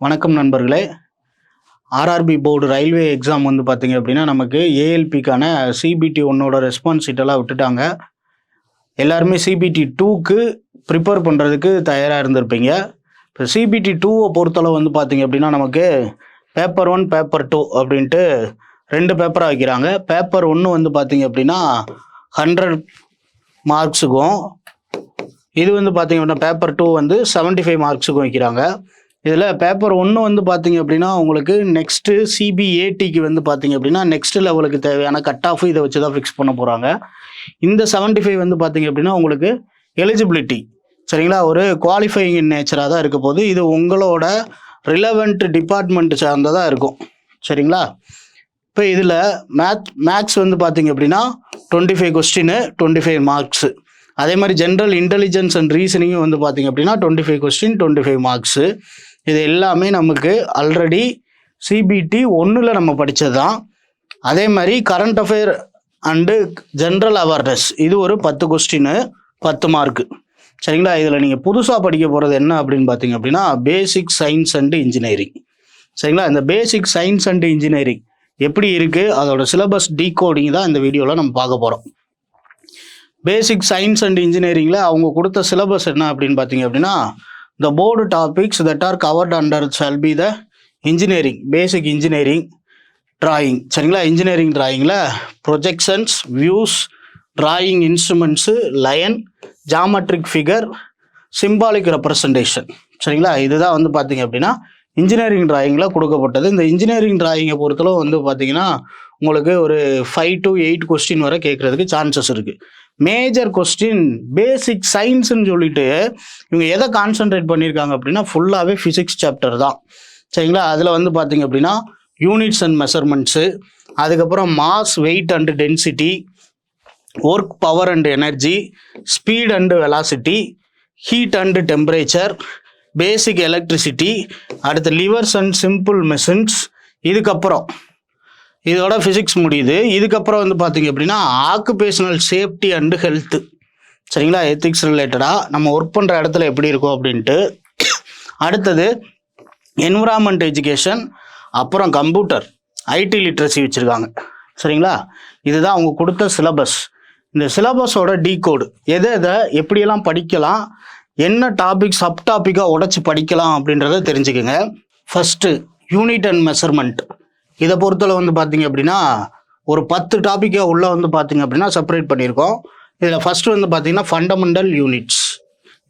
வணக்கம் நண்பர்களே. RRB board railway exam வந்து பார்த்தீங்க அப்படின்னா நமக்கு ஏஎல்பிக்கான சிபிடி 1ஓட ரெஸ்பான்ஸ் ஷீட்டெல்லாம் விட்டுட்டாங்க. எல்லாருமே சிபிடி 2க்கு ப்ரிப்பேர் பண்ணுறதுக்கு தயாராக இருந்திருப்பீங்க. இப்போ சிபிடி 2வை பொறுத்தளவு வந்து பார்த்தீங்க அப்படின்னா நமக்கு பேப்பர் 1 பேப்பர் 2 அப்படின்ட்டு 2 பேப்பராக வைக்கிறாங்க. பேப்பர் 1 வந்து பார்த்தீங்க அப்படின்னா 100 மார்க்ஸுக்கும், இது வந்து பார்த்தீங்க அப்படின்னா பேப்பர் 2 வந்து 75 மார்க்ஸுக்கும் வைக்கிறாங்க. இதில் பேப்பர் 1 வந்து பார்த்தீங்க அப்படின்னா உங்களுக்கு நெக்ஸ்ட்டு சிபிஏடிக்கு வந்து பார்த்தீங்க அப்படின்னா நெக்ஸ்ட் லெவலுக்கு தேவையான கட் ஆஃப் இதை வச்சு தான் ஃபிக்ஸ் பண்ண போகிறாங்க. இந்த 75 வந்து பார்த்தீங்க அப்படின்னா உங்களுக்கு எலிஜிபிலிட்டி, சரிங்களா, ஒரு குவாலிஃபைங் இன் நேச்சராக தான் இருக்க போது. இது உங்களோட ரிலவெண்ட் டிபார்ட்மெண்ட் சார்ந்ததாக இருக்கும், சரிங்களா. இப்போ இதில் மேக்ஸ் வந்து பார்த்தீங்க அப்படின்னா 25 கொஸ்டின் 25 மார்க்ஸு. அதே மாதிரி ஜென்ரல் இன்டெலிஜென்ஸ் அண்ட் ரீசனிங்கும் வந்து பார்த்தீங்க அப்படின்னா 25 கொஸ்டின் 25 மார்க்ஸு. இது எல்லாமே நமக்கு ஆல்ரெடி சிபிடி 1ல் நம்ம படித்தது தான். அதே மாதிரி current affair and general awareness, இது ஒரு 10 கொஸ்டின் 10 மார்க்கு, சரிங்களா. இதில் நீங்கள் புதுசாக படிக்க போகிறது என்ன அப்படின்னு பார்த்தீங்க அப்படின்னா பேசிக் சயின்ஸ் அண்டு இன்ஜினியரிங், சரிங்களா. இந்த பேசிக் சயின்ஸ் அண்டு இன்ஜினியரிங் எப்படி இருக்குது, அதோட சிலபஸ் டீகோடிங் தான் இந்த வீடியோவில் நம்ம பார்க்க போகிறோம். பேசிக் சயின்ஸ் அண்ட் இன்ஜினியரிங்கில் அவங்க கொடுத்த சிலபஸ் என்ன அப்படின்னு பார்த்தீங்க அப்படின்னா the board topics that are covered under shall be the engineering, basic engineering drawing, சரிங்களா. இன்ஜினியரிங் டிராயிங்கில் projections, views, drawing instruments, line, geometric figure, symbolic representation, சரிங்களா. இதுதான் வந்து பார்த்தீங்க அப்படின்னா இன்ஜினியரிங் டிராயிங்கில் கொடுக்கப்பட்டது. இந்த இன்ஜினியரிங் டிராயிங்கை பொறுத்தளவு வந்து பார்த்தீங்கன்னா உங்களுக்கு ஒரு 5 to 8 கொஸ்டின் வரை கேட்குறதுக்கு சான்சஸ் இருக்குது. மேஜர் கொஸ்டின் பேசிக் சயின்ஸ்ன்னு சொல்லிட்டு இவங்க எதை கான்சென்ட்ரேட் பண்ணியிருக்காங்க அப்படின்னா ஃபுல்லாகவே ஃபிசிக்ஸ் சாப்டர் தான், சரிங்களா. அதில் வந்து பார்த்தீங்க அப்படின்னா யூனிட்ஸ் அண்ட் மெஷர்மெண்ட்ஸு, அதுக்கப்புறம் mass, wait and density, work, power and energy, speed and velocity, heat and temperature, basic electricity, அடுத்து லிவர்ஸ் அண்ட் சிம்பிள் மெஷின்ஸ். இதுக்கப்புறம் இதோட ஃபிசிக்ஸ் முடியுது. இதுக்கப்புறம் வந்து பார்த்தீங்க அப்படின்னா ஆக்குபேஷனல் சேஃப்டி அண்டு ஹெல்த்து, சரிங்களா, எத்திக்ஸ் ரிலேட்டடாக நம்ம ஒர்க் பண்ணுற இடத்துல எப்படி இருக்கும் அப்படின்ட்டு. அடுத்தது என்விரான்மெண்ட் எஜுகேஷன், அப்புறம் கம்ப்யூட்டர், ஐடி லிட்ரஸி வச்சுருக்காங்க, சரிங்களா. இதுதான் அவங்க கொடுத்த சிலபஸ். இந்த சிலபஸோட டீகோடு எதை எப்படியெல்லாம் படிக்கலாம், என்ன டாபிக் சப் டாப்பிக்காக உடச்சி படிக்கலாம் அப்படின்றத தெரிஞ்சுக்கோங்க. ஃபஸ்ட்டு யூனிட் அண்ட் மெஷர்மெண்ட், இதை பொறுத்தளவு வந்து பார்த்தீங்க அப்படின்னா ஒரு 10 டாப்பிக்காக உள்ளே வந்து பார்த்தீங்க அப்படின்னா செப்பரேட் பண்ணியிருக்கோம். இதில் ஃபஸ்ட்டு வந்து பார்த்தீங்கன்னா ஃபண்டமெண்டல் யூனிட்ஸ்,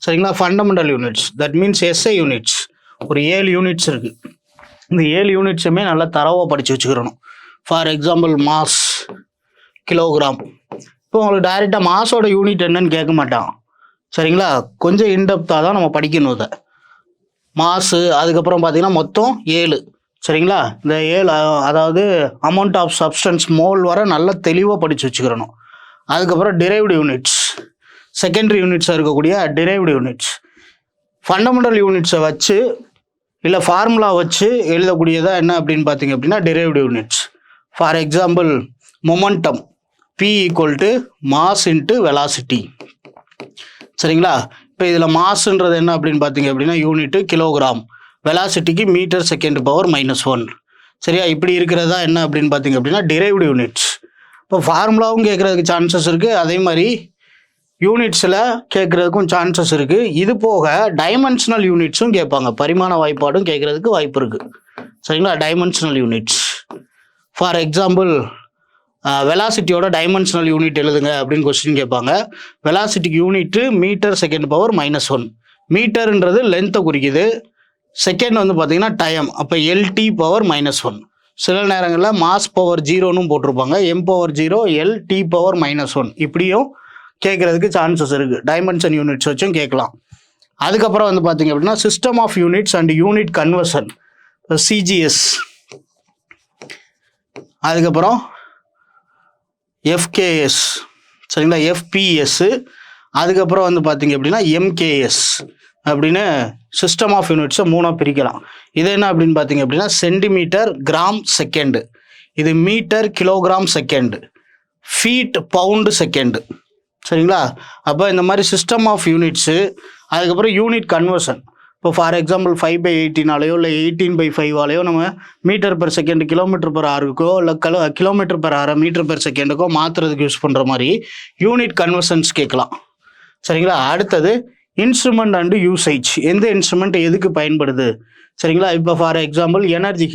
சரிங்களா. Fundamental units that means SI units, ஒரு 7 யூனிட்ஸ் இருக்குது. இந்த 7 யூனிட்ஸுமே நல்லா தரவாக படித்து வச்சுக்கிறணும். For example mass, kilogram. இப்போ உங்களுக்கு டைரெக்டாக மாஸோட யூனிட் என்னன்னு கேட்க மாட்டான், சரிங்களா. கொஞ்சம் இன்டெப்த்தாக தான் நம்ம படிக்கணும் இதை. மாஸு, அதுக்கப்புறம் பார்த்தீங்கன்னா மொத்தம் 7, சரிங்களா. இந்த 7 அதாவது அமௌண்ட் ஆஃப் சப்ஸ்டன்ஸ் மோல் வர நல்லா தெளிவாக படித்து வச்சுக்கிறணும். அதுக்கப்புறம் டிரைவ்டு யூனிட்ஸ், செகண்டரி யூனிட்ஸாக இருக்கக்கூடிய டிரைவ்டு யூனிட்ஸ். ஃபண்டமெண்டல் யூனிட்ஸை வச்சு இல்லை ஃபார்முலா வச்சு எழுதக்கூடியதாக என்ன அப்படின்னு பார்த்தீங்க அப்படின்னா derived units. For example momentum, P = mass into velocity, சரிங்களா. இப்போ இதில் மாசுன்றது என்ன அப்படின்னு பார்த்தீங்க அப்படின்னா யூனிட்டு கிலோகிராம், வெலாசிட்டிக்கு மீட்டர் செகண்ட் பவர் -1, சரியா. இப்படி இருக்கிறதா என்ன அப்படின்னு பார்த்தீங்க அப்படின்னா டிரைவ்டு யூனிட்ஸ். இப்போ ஃபார்முலாவும் கேட்குறதுக்கு சான்சஸ் இருக்குது, அதே மாதிரி யூனிட்ஸில் கேட்குறதுக்கும் சான்சஸ் இருக்குது. இது போக டைமென்ஷனல் யூனிட்ஸும் கேட்பாங்க, பரிமாண வாய்ப்பாடும் கேட்குறதுக்கு வாய்ப்பு இருக்குது, சரிங்களா. டைமென்ஷனல் யூனிட்ஸ் ஃபார் எக்ஸாம்பிள் வெலாசிட்டியோட டைமென்ஷனல் யூனிட் எழுதுங்க அப்படின்னு கொஸ்டின் கேட்பாங்க. வெலாசிட்டிக்கு யூனிட்டு மீட்டர் செகண்ட் பவர் -1. மீட்டருன்றது லென்த்தை குறிக்குது, செகண்ட் வந்து பார்த்தீங்கன்னா டைம், அப்போ LT பவர் -1. சில நேரங்களில் மாஸ் பவர் 0ன்னு போட்டிருப்பாங்க, M/0 LT பவர் -1. இப்படியும் கேட்குறதுக்கு சான்சஸ் இருக்குது. டைமென்ஷன் யூனிட்ஸ் வச்சும் கேட்கலாம். அதுக்கப்புறம் வந்து பார்த்தீங்க அப்படின்னா system of units and unit conversion, CGS. அதுக்கப்புறம் FKS, சரிங்களா, FPS. அதுக்கப்புறம் வந்து பார்த்தீங்க அப்படின்னா MKS அப்படின்னு சிஸ்டம் ஆஃப் யூனிட்ஸை 3ஆக பிரிக்கலாம். இது என்ன அப்படின்னு பார்த்தீங்க அப்படின்னா சென்டிமீட்டர், கிராம், செகண்டு. இது metre, kilogram, second. Feet, pound, second, சரிங்களா. அப்போ இந்த மாதிரி சிஸ்டம் ஆஃப் யூனிட்ஸு, அதுக்கப்புறம் யூனிட் கன்வர்ஷன். இப்போ இப்போ ஃபார் எக்ஸாம்பிள் 5/18ஆலேயோ இல்லை 18/5ஆலேயோ நம்ம metre per second kilometre per ஹவருக்கோ இல்லை கிலோமீட்டர் பெர் ஹவரை மீட்டர் பெர் செகண்டுக்கோ மாற்றுறதுக்கு யூஸ் பண்ணுற மாதிரி யூனிட் கன்வர்ஷன்ஸ் கேட்கலாம். சரிங்களா. அடுத்தது இன்ஸ்ட்ருமெண்ட் அண்டு யூசேஜ். எந்த இன்ஸ்ட்ருமெண்ட் எதுக்கு பயன்படுது? சரிங்களா. இப்போ ஃபார் எக்ஸாம்பிள்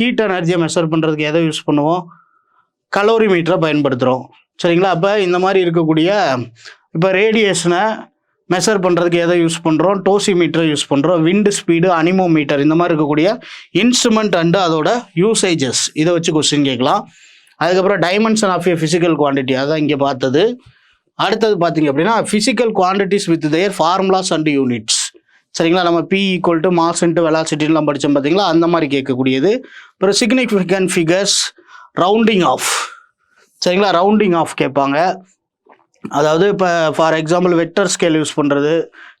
ஹீட் எனர்ஜியை மெஷர் பண்ணுறதுக்கு எதை யூஸ் பண்ணுவோம்? கலோரி மீட்டரை பயன்படுத்துகிறோம். சரிங்களா. அப்போ இந்த மாதிரி இருக்கக்கூடிய இப்போ ரேடியேஷனை மெஷர் பண்ணுறதுக்கு எதை யூஸ் பண்ணுறோம்? டோசிமீட்டரை யூஸ் பண்ணுறோம். விண்டு ஸ்பீடு, அனிமோமீட்டர், இந்த மாதிரி இருக்கக்கூடிய இன்ஸ்ட்ருமெண்ட் அண்டு அதோட யூசேஜஸ் இதை வச்சு கொஸ்டின் கேட்கலாம். அதுக்கப்புறம் dimension of a physical quantity, அதான் இங்கே பார்த்தது. அடுத்தது பார்த்தீங்க அப்படின்னா physical quantities with their formulas and units. சரிங்களா. நம்ம P = மாஸ் இன்ட்டு வெலாசிட்டிலாம் படித்தோம் பார்த்தீங்களா, அந்த மாதிரி கேட்கக்கூடியது. அப்புறம் சிக்னிஃபிகன்ட் ஃபிகர்ஸ், ரவுண்டிங் ஆஃப். சரிங்களா. ரவுண்டிங் ஆஃப் கேட்பாங்க. அதாவது இப்போ for example vector scale use பண்ணுறது.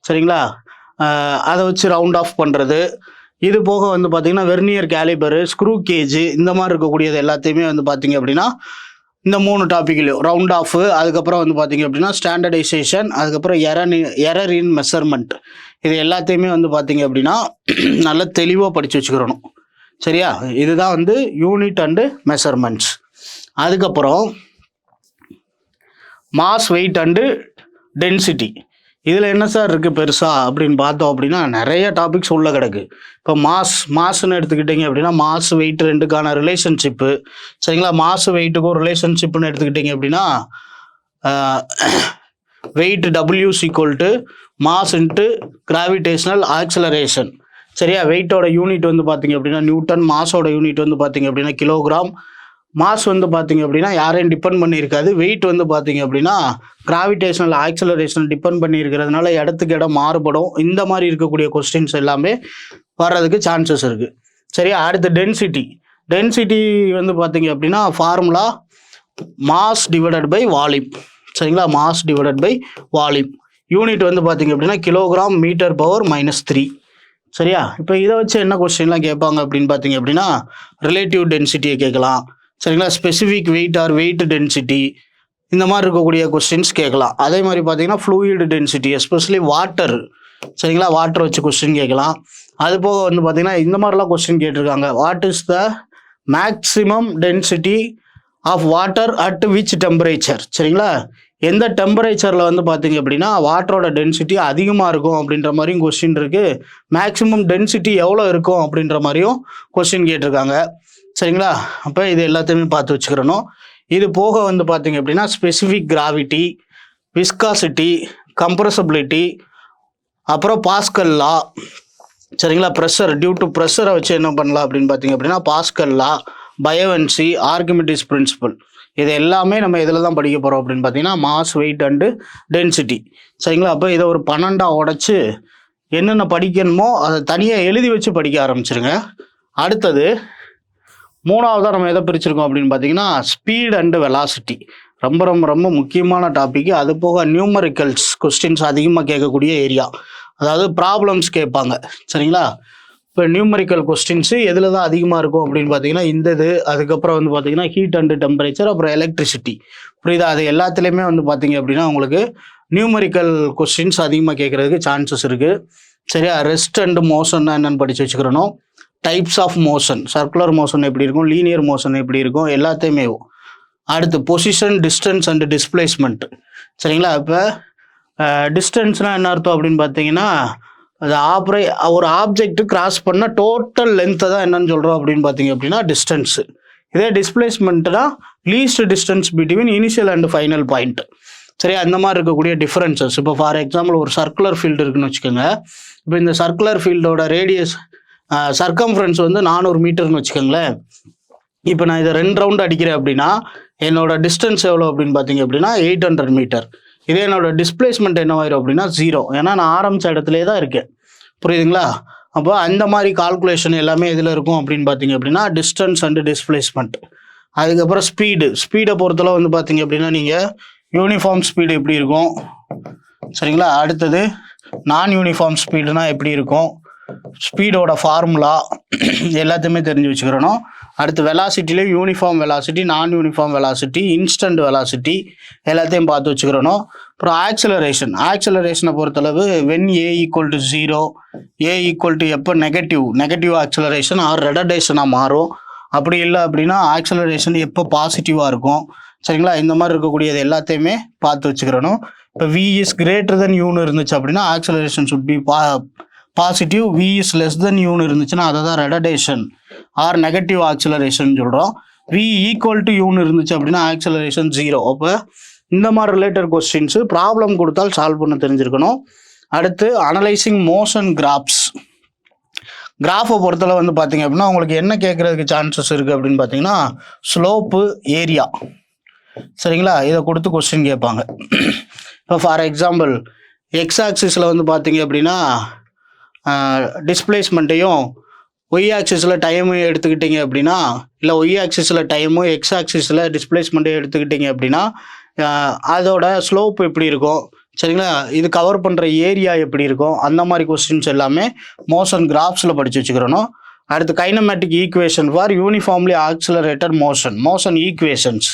சரிங்களா. அதை வச்சு ரவுண்ட் ஆஃப் பண்ணுறது. இது போக வந்து பார்த்திங்கன்னா வெர்னியர் கேலிபரு, ஸ்க்ரூ கேஜு, இந்த மாதிரி இருக்கக்கூடியது எல்லாத்தையுமே வந்து பார்த்திங்க அப்படின்னா இந்த 3 டாப்பிக்லையும் ரவுண்ட் ஆஃபு, அதுக்கப்புறம் வந்து பார்த்திங்க அப்படின்னா ஸ்டாண்டர்டைசேஷன், அதுக்கப்புறம் எரர் இன் மெஷர்மெண்ட், இது எல்லாத்தையுமே வந்து பார்த்திங்க அப்படின்னா நல்லா தெளிவாக படித்து வச்சுக்கிறணும். சரியா. இதுதான் வந்து யூனிட் அண்டு மெஷர்மெண்ட்ஸ். அதுக்கப்புறம் மாஸ், வெயிட் அண்டு டென்சிட்டி. இதில் என்ன சார் இருக்குது பெருசாக அப்படின்னு பார்த்தோம் அப்படின்னா நிறைய டாபிக்ஸ் உள்ள கிடக்கு. இப்போ மாஸ்ன்னு எடுத்துக்கிட்டிங்க அப்படின்னா மாஸ் வெயிட் ரெண்டுக்கான ரிலேஷன்ஷிப்பு. சரிங்களா. மாஸ் வெயிட்டுக்கும் ரிலேஷன்ஷிப்னு எடுத்துக்கிட்டிங்க அப்படின்னா weight W = mass into gravitational acceleration. சரியா. வெயிட்டோட யூனிட் வந்து பார்த்திங்க அப்படின்னா நியூட்டன், மாஸோட யூனிட் வந்து பார்த்திங்க அப்படின்னா கிலோகிராம். மாஸ் வந்து பார்த்திங்க அப்படின்னா யாரையும் டிபெண்ட் பண்ணியிருக்காது. வெயிட் வந்து பார்த்திங்க அப்படின்னா கிராவிடேஷனல் ஆக்சலரேஷன் டிபெண்ட் பண்ணியிருக்கிறதுனால இடத்துக்கு இடம் மாறுபடும். இந்த மாதிரி இருக்கக்கூடிய கொஸ்டின்ஸ் எல்லாமே வர்றதுக்கு சான்சஸ் இருக்குது. சரியா. அடுத்து டென்சிட்டி வந்து பார்த்திங்க அப்படின்னா formula mass divided by volume. சரிங்களா. Mass divided by volume. Unit வந்து பார்த்திங்க அப்படின்னா கிலோகிராம் மீட்டர் பவர் -3. சரியா. இப்போ இதை வச்சு என்ன கொஸ்டின்லாம் கேட்பாங்க அப்படின்னு பார்த்திங்க அப்படின்னா ரிலேட்டிவ் டென்சிட்டியை கேட்கலாம். சரிங்களா. Specific weight or weight density, இந்த மாதிரி இருக்கக்கூடிய கொஸ்டின்ஸ் கேட்கலாம். அதே மாதிரி பார்த்தீங்கன்னா ஃப்ளூயிட் டென்சிட்டி, எஸ்பெஷலி வாட்டர். சரிங்களா. வாட்டர் வச்சு கொஸ்டின் கேட்கலாம். அது போக வந்து பார்த்தீங்கன்னா இந்த மாதிரிலாம் கொஸ்டின் கேட்டிருக்காங்க. What is the maximum density of water at which temperature? சரிங்களா. எந்த டெம்பரேச்சரில் வந்து பார்த்தீங்க அப்படின்னா வாட்டரோட டென்சிட்டி அதிகமாக இருக்கும் அப்படின்ற மாதிரியும் கொஸ்டின் இருக்குது. மேக்ஸிமம் டென்சிட்டி எவ்வளோ இருக்கும் அப்படின்ற மாதிரியும் கொஸ்டின் கேட்டிருக்காங்க. சரிங்களா. அப்போ இது எல்லாத்தையுமே பார்த்து வச்சுக்கிறணும். இது போக வந்து பார்த்திங்க அப்படின்னா ஸ்பெசிஃபிக் கிராவிட்டி, விஸ்காசிட்டி, கம்ப்ரஸபிலிட்டி, அப்புறம் பாஸ்கல் லா. சரிங்களா. ப்ரெஷர், டியூ டு ப்ரெஷரை வச்சு என்ன பண்ணலாம் அப்படின்னு பார்த்திங்க அப்படின்னா பாஸ்கல் லா, பயோவென்சி, ஆர்கிமிடிஸ் பிரின்சிபல், இது எல்லாமே நம்ம இதில் தான் படிக்க போகிறோம் அப்படின்னு பார்த்தீங்கன்னா மாஸ், வெயிட் அண்டு டென்சிட்டி. சரிங்களா. அப்போ இதை ஒரு 12ஆக உடைச்சு என்னென்ன படிக்கணுமோ அதை தனியாக எழுதி வச்சு படிக்க ஆரம்பிச்சிருங்க. அடுத்தது 3ஆவதாக நம்ம எதை பிரிச்சிருக்கோம் அப்படின்னு பார்த்தீங்கன்னா ஸ்பீட் அண்டு வெலாசிட்டி. ரொம்ப ரொம்ப ரொம்ப முக்கியமான டாபிக். அது போக நியூமரிக்கல்ஸ் கொஸ்டின்ஸ் அதிகமாக கேட்கக்கூடிய ஏரியா, அதாவது ப்ராப்ளம்ஸ் கேட்பாங்க. சரிங்களா. இப்போ நியூமரிக்கல் கொஸ்டின்ஸு எதில் தான் அதிகமாக இருக்கும் அப்படின்னு பார்த்தீங்கன்னா இந்த இது, அதுக்கப்புறம் வந்து பார்த்தீங்கன்னா ஹீட் அண்டு டெம்பரேச்சர், அப்புறம் எலக்ட்ரிசிட்டி. புரியுதா. அது எல்லாத்துலேயுமே வந்து பார்த்தீங்க அப்படின்னா உங்களுக்கு நியூமரிக்கல் கொஸ்டின்ஸ் அதிகமாக கேட்குறதுக்கு சான்சஸ் இருக்குது. சரியா. ரெஸ்ட் அண்டு மோஷன்னா என்னென்னு படித்து வச்சுக்கிறணும். Types of motion, circular motion எப்படி இருக்கும், லீனியர் மோஷன் எப்படி இருக்கும், எல்லாத்தையுமே. அடுத்து பொசிஷன், டிஸ்டன்ஸ் அண்டு டிஸ்பிளேஸ்மெண்ட். சரிங்களா. இப்போ டிஸ்டன்ஸ்னால் என்ன அர்த்தம் அப்படின்னு பார்த்தீங்கன்னா அது ஒரு ஆப்ஜெக்ட் கிராஸ் பண்ண டோட்டல் லென்த்தை தான் என்னன்னு சொல்கிறோம் அப்படின்னு பார்த்தீங்க அப்படின்னா டிஸ்டன்ஸு. இதே டிஸ்பிளேஸ்மெண்ட்னா least distance between initial and final point. சரியா. அந்த மாதிரி இருக்கக்கூடிய டிஃப்ரென்சஸ். இப்போ ஃபார் எக்ஸாம்பிள் ஒரு சர்க்குலர் ஃபீல்டு இருக்குன்னு வச்சுக்கோங்க. இப்போ இந்த சர்க்குலர் ஃபீல்டோட ரேடியஸ் சர்க்கம்ஃபரன்ஸ் வந்து 400 மீட்டர்னு வச்சுக்கோங்களேன். இப்போ நான் இதை 2 ரவுண்ட் அடிக்கிறேன் அப்படின்னா என்னோட டிஸ்டன்ஸ் எவ்வளோ அப்படின்னு பார்த்தீங்க அப்படின்னா 800 மீட்டர். இதே என்னோட டிஸ்பிளேஸ்மெண்ட் என்னவாயிரும் அப்படின்னா 0, ஏன்னா நான் ஆரம்பித்த இடத்துலே தான் இருக்கேன். புரியுதுங்களா. அப்போ அந்த மாதிரி கால்குலேஷன் எல்லாமே எதில் இருக்கும் அப்படின்னு பார்த்தீங்க அப்படின்னா டிஸ்டன்ஸ் அண்டு டிஸ்பிளேஸ்மெண்ட். அதுக்கப்புறம் ஸ்பீடை பொறுத்தளவு வந்து பார்த்தீங்க அப்படின்னா நீங்கள் யூனிஃபார்ம் ஸ்பீடு எப்படி இருக்கும். சரிங்களா. அடுத்தது நான் யூனிஃபார்ம் ஸ்பீடுனா எப்படி இருக்கும், ஸ்பீடோட ஃபார்முலா எல்லாத்தையுமே தெரிஞ்சு வச்சுக்கிறணும். அடுத்து வெலாசிட்டிலே யூனிஃபார்ம் வெலாசிட்டி, நான் யூனிஃபார்ம் வெலாசிட்டி, இன்ஸ்டன்ட் வெலாசிட்டி எல்லாத்தையும் பார்த்து வச்சுக்கிறணும். அப்புறம் ஆக்சலரேஷனை பொறுத்தளவு when A equal to 0, A equal to எப்போ நெகட்டிவ் ஆக்சலரேஷன் ஆர் ரெடர்டேஷனாக மாறும். அப்படி இல்லை அப்படின்னா ஆக்சலரேஷன் எப்போ பாசிட்டிவாக இருக்கும். சரிங்களா, இந்த மாதிரி இருக்கக்கூடியது எல்லாத்தையுமே பார்த்து வச்சுக்கிறணும். இப்போ v இஸ் கிரேட்டர் தென் யூன்னு இருந்துச்சு அப்படின்னா acceleration should be positive. v is less than யூன்னு இருந்துச்சுன்னா அதை தான் ரெடர்டேஷன் ஆர் நெகட்டிவ் ஆக்சலரேஷன் சொல்கிறோம். v ஈக்குவல் டு யூன்னு இருந்துச்சு அப்படின்னா ஆக்சலரேஷன் 0. அப்போ இந்த மாதிரி ரிலேட்டட் கொஸ்டின்ஸு ப்ராப்ளம் கொடுத்தால் சால்வ் பண்ண தெரிஞ்சிருக்கணும். அடுத்து அனலைசிங் மோஷன் கிராஃபை பொறுத்தளவு வந்து பார்த்தீங்க அப்படின்னா உங்களுக்கு என்ன கேட்குறதுக்கு சான்சஸ் இருக்குது அப்படின்னு பார்த்தீங்கன்னா ஸ்லோப்பு, ஏரியா. சரிங்களா, இதை கொடுத்து கொஸ்டின் கேட்பாங்க. இப்போ ஃபார் எக்ஸாம்பிள் எக்ஸ் ஆக்சிஸில் வந்து பார்த்தீங்க அப்படின்னா டிஸ்பிளேஸ்மெண்ட்டையும் ஒய் ஆக்சிஸில் டைமையும் எடுத்துக்கிட்டீங்க அப்படின்னா, இல்லை ஒய் ஆக்சிஸில் டைமும் எக்ஸ் ஆக்சிஸில் டிஸ்பிளேஸ்மெண்ட்டையும் எடுத்துக்கிட்டீங்க அப்படின்னா அதோட ஸ்லோப் எப்படி இருக்கும், சரிங்களா, இது கவர் பண்ணுற ஏரியா எப்படி இருக்கும், அந்த மாதிரி கொஸ்டின்ஸ் எல்லாமே மோஷன் கிராஃப்ஸில் படித்து வச்சுக்கிறணும். அடுத்து kinematic equation for uniformly accelerated motion equations.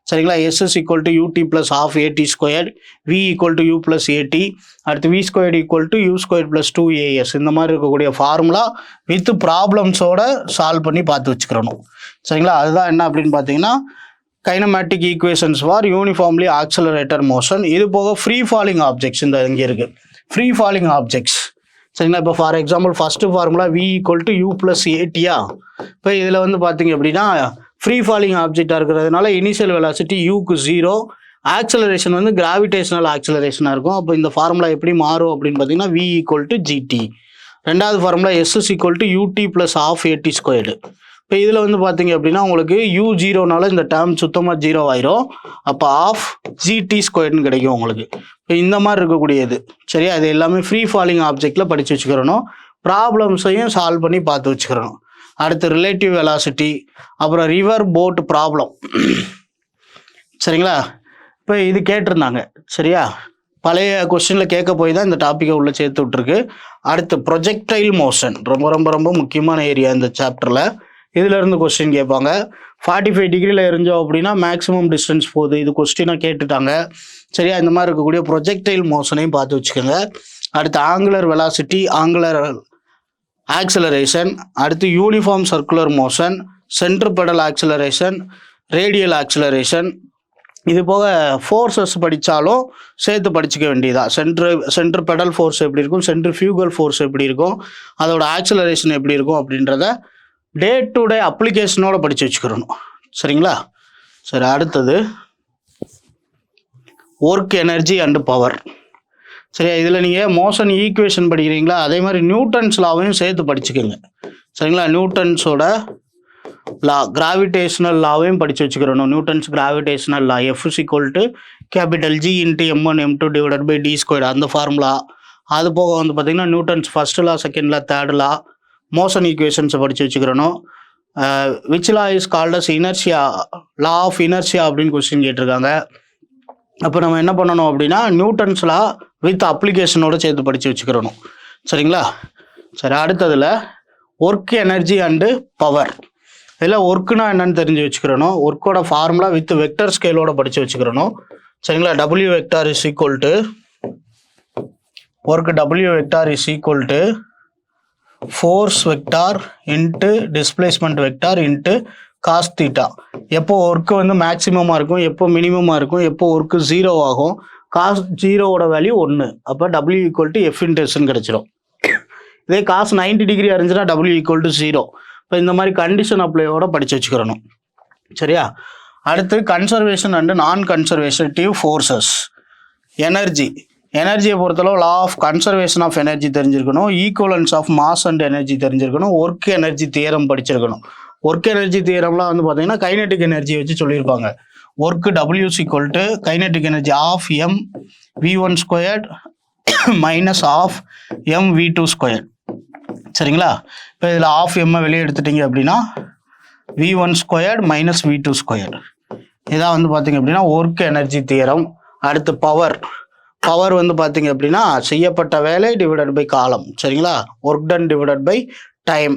சரிங்களா, s is equal to u t plus ½ a t square, v equal to u plus a t, அடுத்து v squared equal to u square plus 2as. இந்த மாதிரி இருக்கக்கூடிய formula with ப்ராப்ளம்ஸோட solve பண்ணி பார்த்து வச்சுக்கிறணும். சரிங்களா, அதுதான் என்ன அப்படின்னு பார்த்தீங்கன்னா kinematic equations for uniformly accelerated motion. இது போக ஃப்ரீ ஃபாலிங் ஆப்ஜெக்ட்ஸ் இந்த இங்கே இருக்குது, ஃப்ரீ ஃபாலிங் ஆப்ஜெக்ட்ஸ். சரிங்களா, இப்போ for example first formula v equal to u plus ஏடியா. இப்போ இதில் வந்து பார்த்தீங்க அப்படின்னா ஃப்ரீ ஃபாலிங் ஆப்ஜெக்டாக இருக்கிறதுனால இனிஷியல் வெலாசிட்டி யூக்கு 0, ஆக்சலரேஷன் வந்து கிராவிடேஷனல் ஆக்சலரேஷனாக இருக்கும். அப்போ இந்த ஃபார்முலா எப்படி மாறும் அப்படின்னு பார்த்தீங்கன்னா வி ஈக்குவல் டு ஜிடி. ரெண்டாவது formula s is equal to u t plus ½ a t squared. இப்போ இதில் வந்து பார்த்தீங்க அப்படின்னா உங்களுக்கு u 0னால இந்த டேர்ம் சுத்தமாக 0 ஆயிரும். அப்போ ½ GT ஸ்கொயர்னு கிடைக்கும் உங்களுக்கு. இப்போ இந்த மாதிரி இருக்கக்கூடியது சரியா, இது எல்லாமே ஃப்ரீ ஃபாலிங் ஆப்ஜெக்டில் படித்து வச்சுக்கிறணும். ப்ராப்ளம்ஸையும் சால்வ் பண்ணி பார்த்து வச்சுக்கிறணும். அடுத்து ரிலேட்டிவ் வெலாசிட்டி, அப்புறம் ரிவர் போட் ப்ராப்ளம். சரிங்களா, இப்போ இது கேட்டிருந்தாங்க. சரியா, பழைய கொஸ்டினில் கேட்க போய் தான் இந்த டாப்பிக்கை உள்ளே சேர்த்து விட்ருக்கு. அடுத்து ப்ரொஜெக்டைல் மோஷன், ரொம்ப ரொம்ப ரொம்ப முக்கியமான ஏரியா இந்த சாப்டரில். இதிலேருந்து கொஸ்டின் கேட்பாங்க. 45 டிகிரியில் எரிஞ்சோம் அப்படின்னா மேக்ஸிமம் டிஸ்டன்ஸ் போகுது, இது கொஸ்டினாக கேட்டுட்டாங்க. சரியா, இந்த மாதிரி இருக்கக்கூடிய ப்ரொஜெக்டைல் மோஷனையும் பார்த்து வச்சுக்கோங்க. அடுத்து ஆங்குலர் வெலாசிட்டி, ஆங்குலர் ஆக்சலரேஷன், அடுத்து uniform circular motion, centripetal acceleration, radial acceleration. இது போக ஃபோர்ஸஸ் படித்தாலும் சேர்த்து படிச்சுக்க வேண்டியதா. சென்ட்ரிபெடல் ஃபோர்ஸ் எப்படி இருக்கும், சென்ட்ரிஃபியூகல் ஃபோர்ஸ் எப்படி இருக்கும், அதோட ஆக்சலரேஷன் எப்படி இருக்கும் அப்படின்றத டே டு டே அப்ளிகேஷனோட படித்து வச்சுக்கிறணும். சரிங்களா, சரி. அடுத்தது ஒர்க், எனர்ஜி அண்டு பவர். சரியா, இதில் நீங்கள் மோஷன் ஈக்குவேஷன் படிக்கிறீங்களா, அதே மாதிரி நியூட்டன்ஸ் லாவையும் சேர்த்து படிச்சுக்கோங்க. சரிங்களா, நியூட்டன்ஸோட லா, கிராவிடேஷனல் லாவையும் படித்து வச்சுக்கிறணும். Newton's gravitational law, F is equal to capital G into M1 M2 divided by D squared, அந்த ஃபார்முலா. அது போக வந்து பார்த்திங்கன்னா Newton's first law, second law, third law, motion ஈக்குவேஷன்ஸை படித்து வச்சுக்கிறணும். Which law is called as inertia, law of inertia அப்படின்னு question கேட்டிருக்காங்க. அப்போ நம்ம என்ன பண்ணணும் அப்படின்னா நியூட்டன்ஸ் லா வித் அப்ளிகேஷனோட சேர்த்து படித்து வச்சுக்கிறணும். சரிங்களா, சரி. அடுத்ததில் ஒர்க், எனர்ஜி அண்டு பவர். இதில் ஒர்க்குனா என்னன்னு தெரிஞ்சு வச்சுக்கிறணும். ஒர்க்கோட ஃபார்முலா வித் வெக்டர் ஸ்கேலோட படித்து வச்சுக்கிறணும். சரிங்களா, W vector is equal to work, W vector is equal to force vector into displacement vector into cos theta. எப்போ ஒர்க்கு வந்து மேக்ஸிமமாக இருக்கும், எப்போ மினிமமாக இருக்கும், எப்போ ஒர்க்கு 0 ஆகும், காஸ் 0வோட வேல்யூ 1. அப்போ W equal to F into எஸ்ன்னு கிடச்சிரும். இதே காஸ் 90 டிகிரி இருந்துச்சுன்னா W ஈக்குவல் டு 0. இப்போ இந்த மாதிரி கண்டிஷன் அப்ளையோட படித்து வச்சுக்கிறணும். சரியா, அடுத்து கன்சர்வேஷன் அண்டு நான் கன்சர்வேஷனிவ் ஃபோர்ஸஸ். எனர்ஜியை பொறுத்தளவு law of conservation of energy தெரிஞ்சிருக்கணும், equivalence of mass and energy தெரிஞ்சிருக்கணும், ஒர்க் எனர்ஜி தியரம் படிச்சிருக்கணும். ஒர்க் எனர்ஜி தியரம்லாம் வந்து பார்த்தீங்கன்னா கைனெட்டிக் எனர்ஜி வச்சு சொல்லியிருப்பாங்க. Work W is equal to kinetic energy half M V1 squared minus half M V2 squared. சரிங்களா, இப்போ இதில் ஆஃப் எம்மை வெளியே எடுத்துட்டீங்க அப்படின்னா V1 squared minus V2 squared. இதான் வந்து பார்த்தீங்க அப்படின்னா ஒர்க் எனர்ஜி தியரம். அடுத்து பவர் வந்து பார்த்தீங்க அப்படின்னா செய்யப்பட்ட வேலை டிவைடட் பை காலம். சரிங்களா, work done divided by time.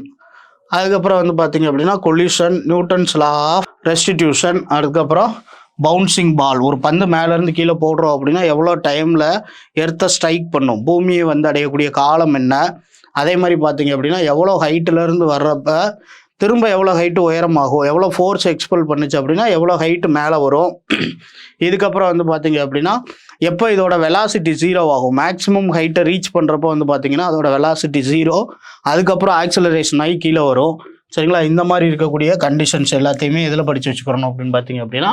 அதுக்கப்புறம் வந்து பார்த்தீங்க அப்படின்னா collision, Newton's law of restitution, அதுக்கப்புறம் பவுன்சிங் பால், ஒரு பந்து மேலேருந்து கீழே போடுறோம் அப்படின்னா எவ்வளோ டைமில் எர்த்தை ஸ்ட்ரைக் பண்ணும், பூமியை வந்து அடையக்கூடிய காலம் என்ன, அதே மாதிரி பார்த்தீங்க அப்படின்னா எவ்வளோ ஹைட்டிலேருந்து வர்றப்ப திரும்ப எவ்வளோ ஹைட்டு உயரமாகும், எவ்வளோ ஃபோர்ஸ் எக்ஸ்பெல் பண்ணுச்சு அப்படின்னா எவ்வளோ ஹைட்டு மேலே வரும். இதுக்கப்புறம் வந்து பார்த்தீங்க அப்படின்னா எப்போ இதோட வெலாசிட்டி 0 ஆகும், மேக்ஸிமம் ஹைட்டை ரீச் பண்ணுறப்போ வந்து பார்த்தீங்கன்னா அதோட வெலாசிட்டி 0, அதுக்கப்புறம் ஆக்சலரேஷன் ஆகி கீழே வரும். சரிங்களா, இந்த மாதிரி இருக்கக்கூடிய கண்டிஷன்ஸ் எல்லாத்தையுமே இதில் படித்து வச்சுக்கிறணும் அப்படின்னு பார்த்தீங்க அப்படின்னா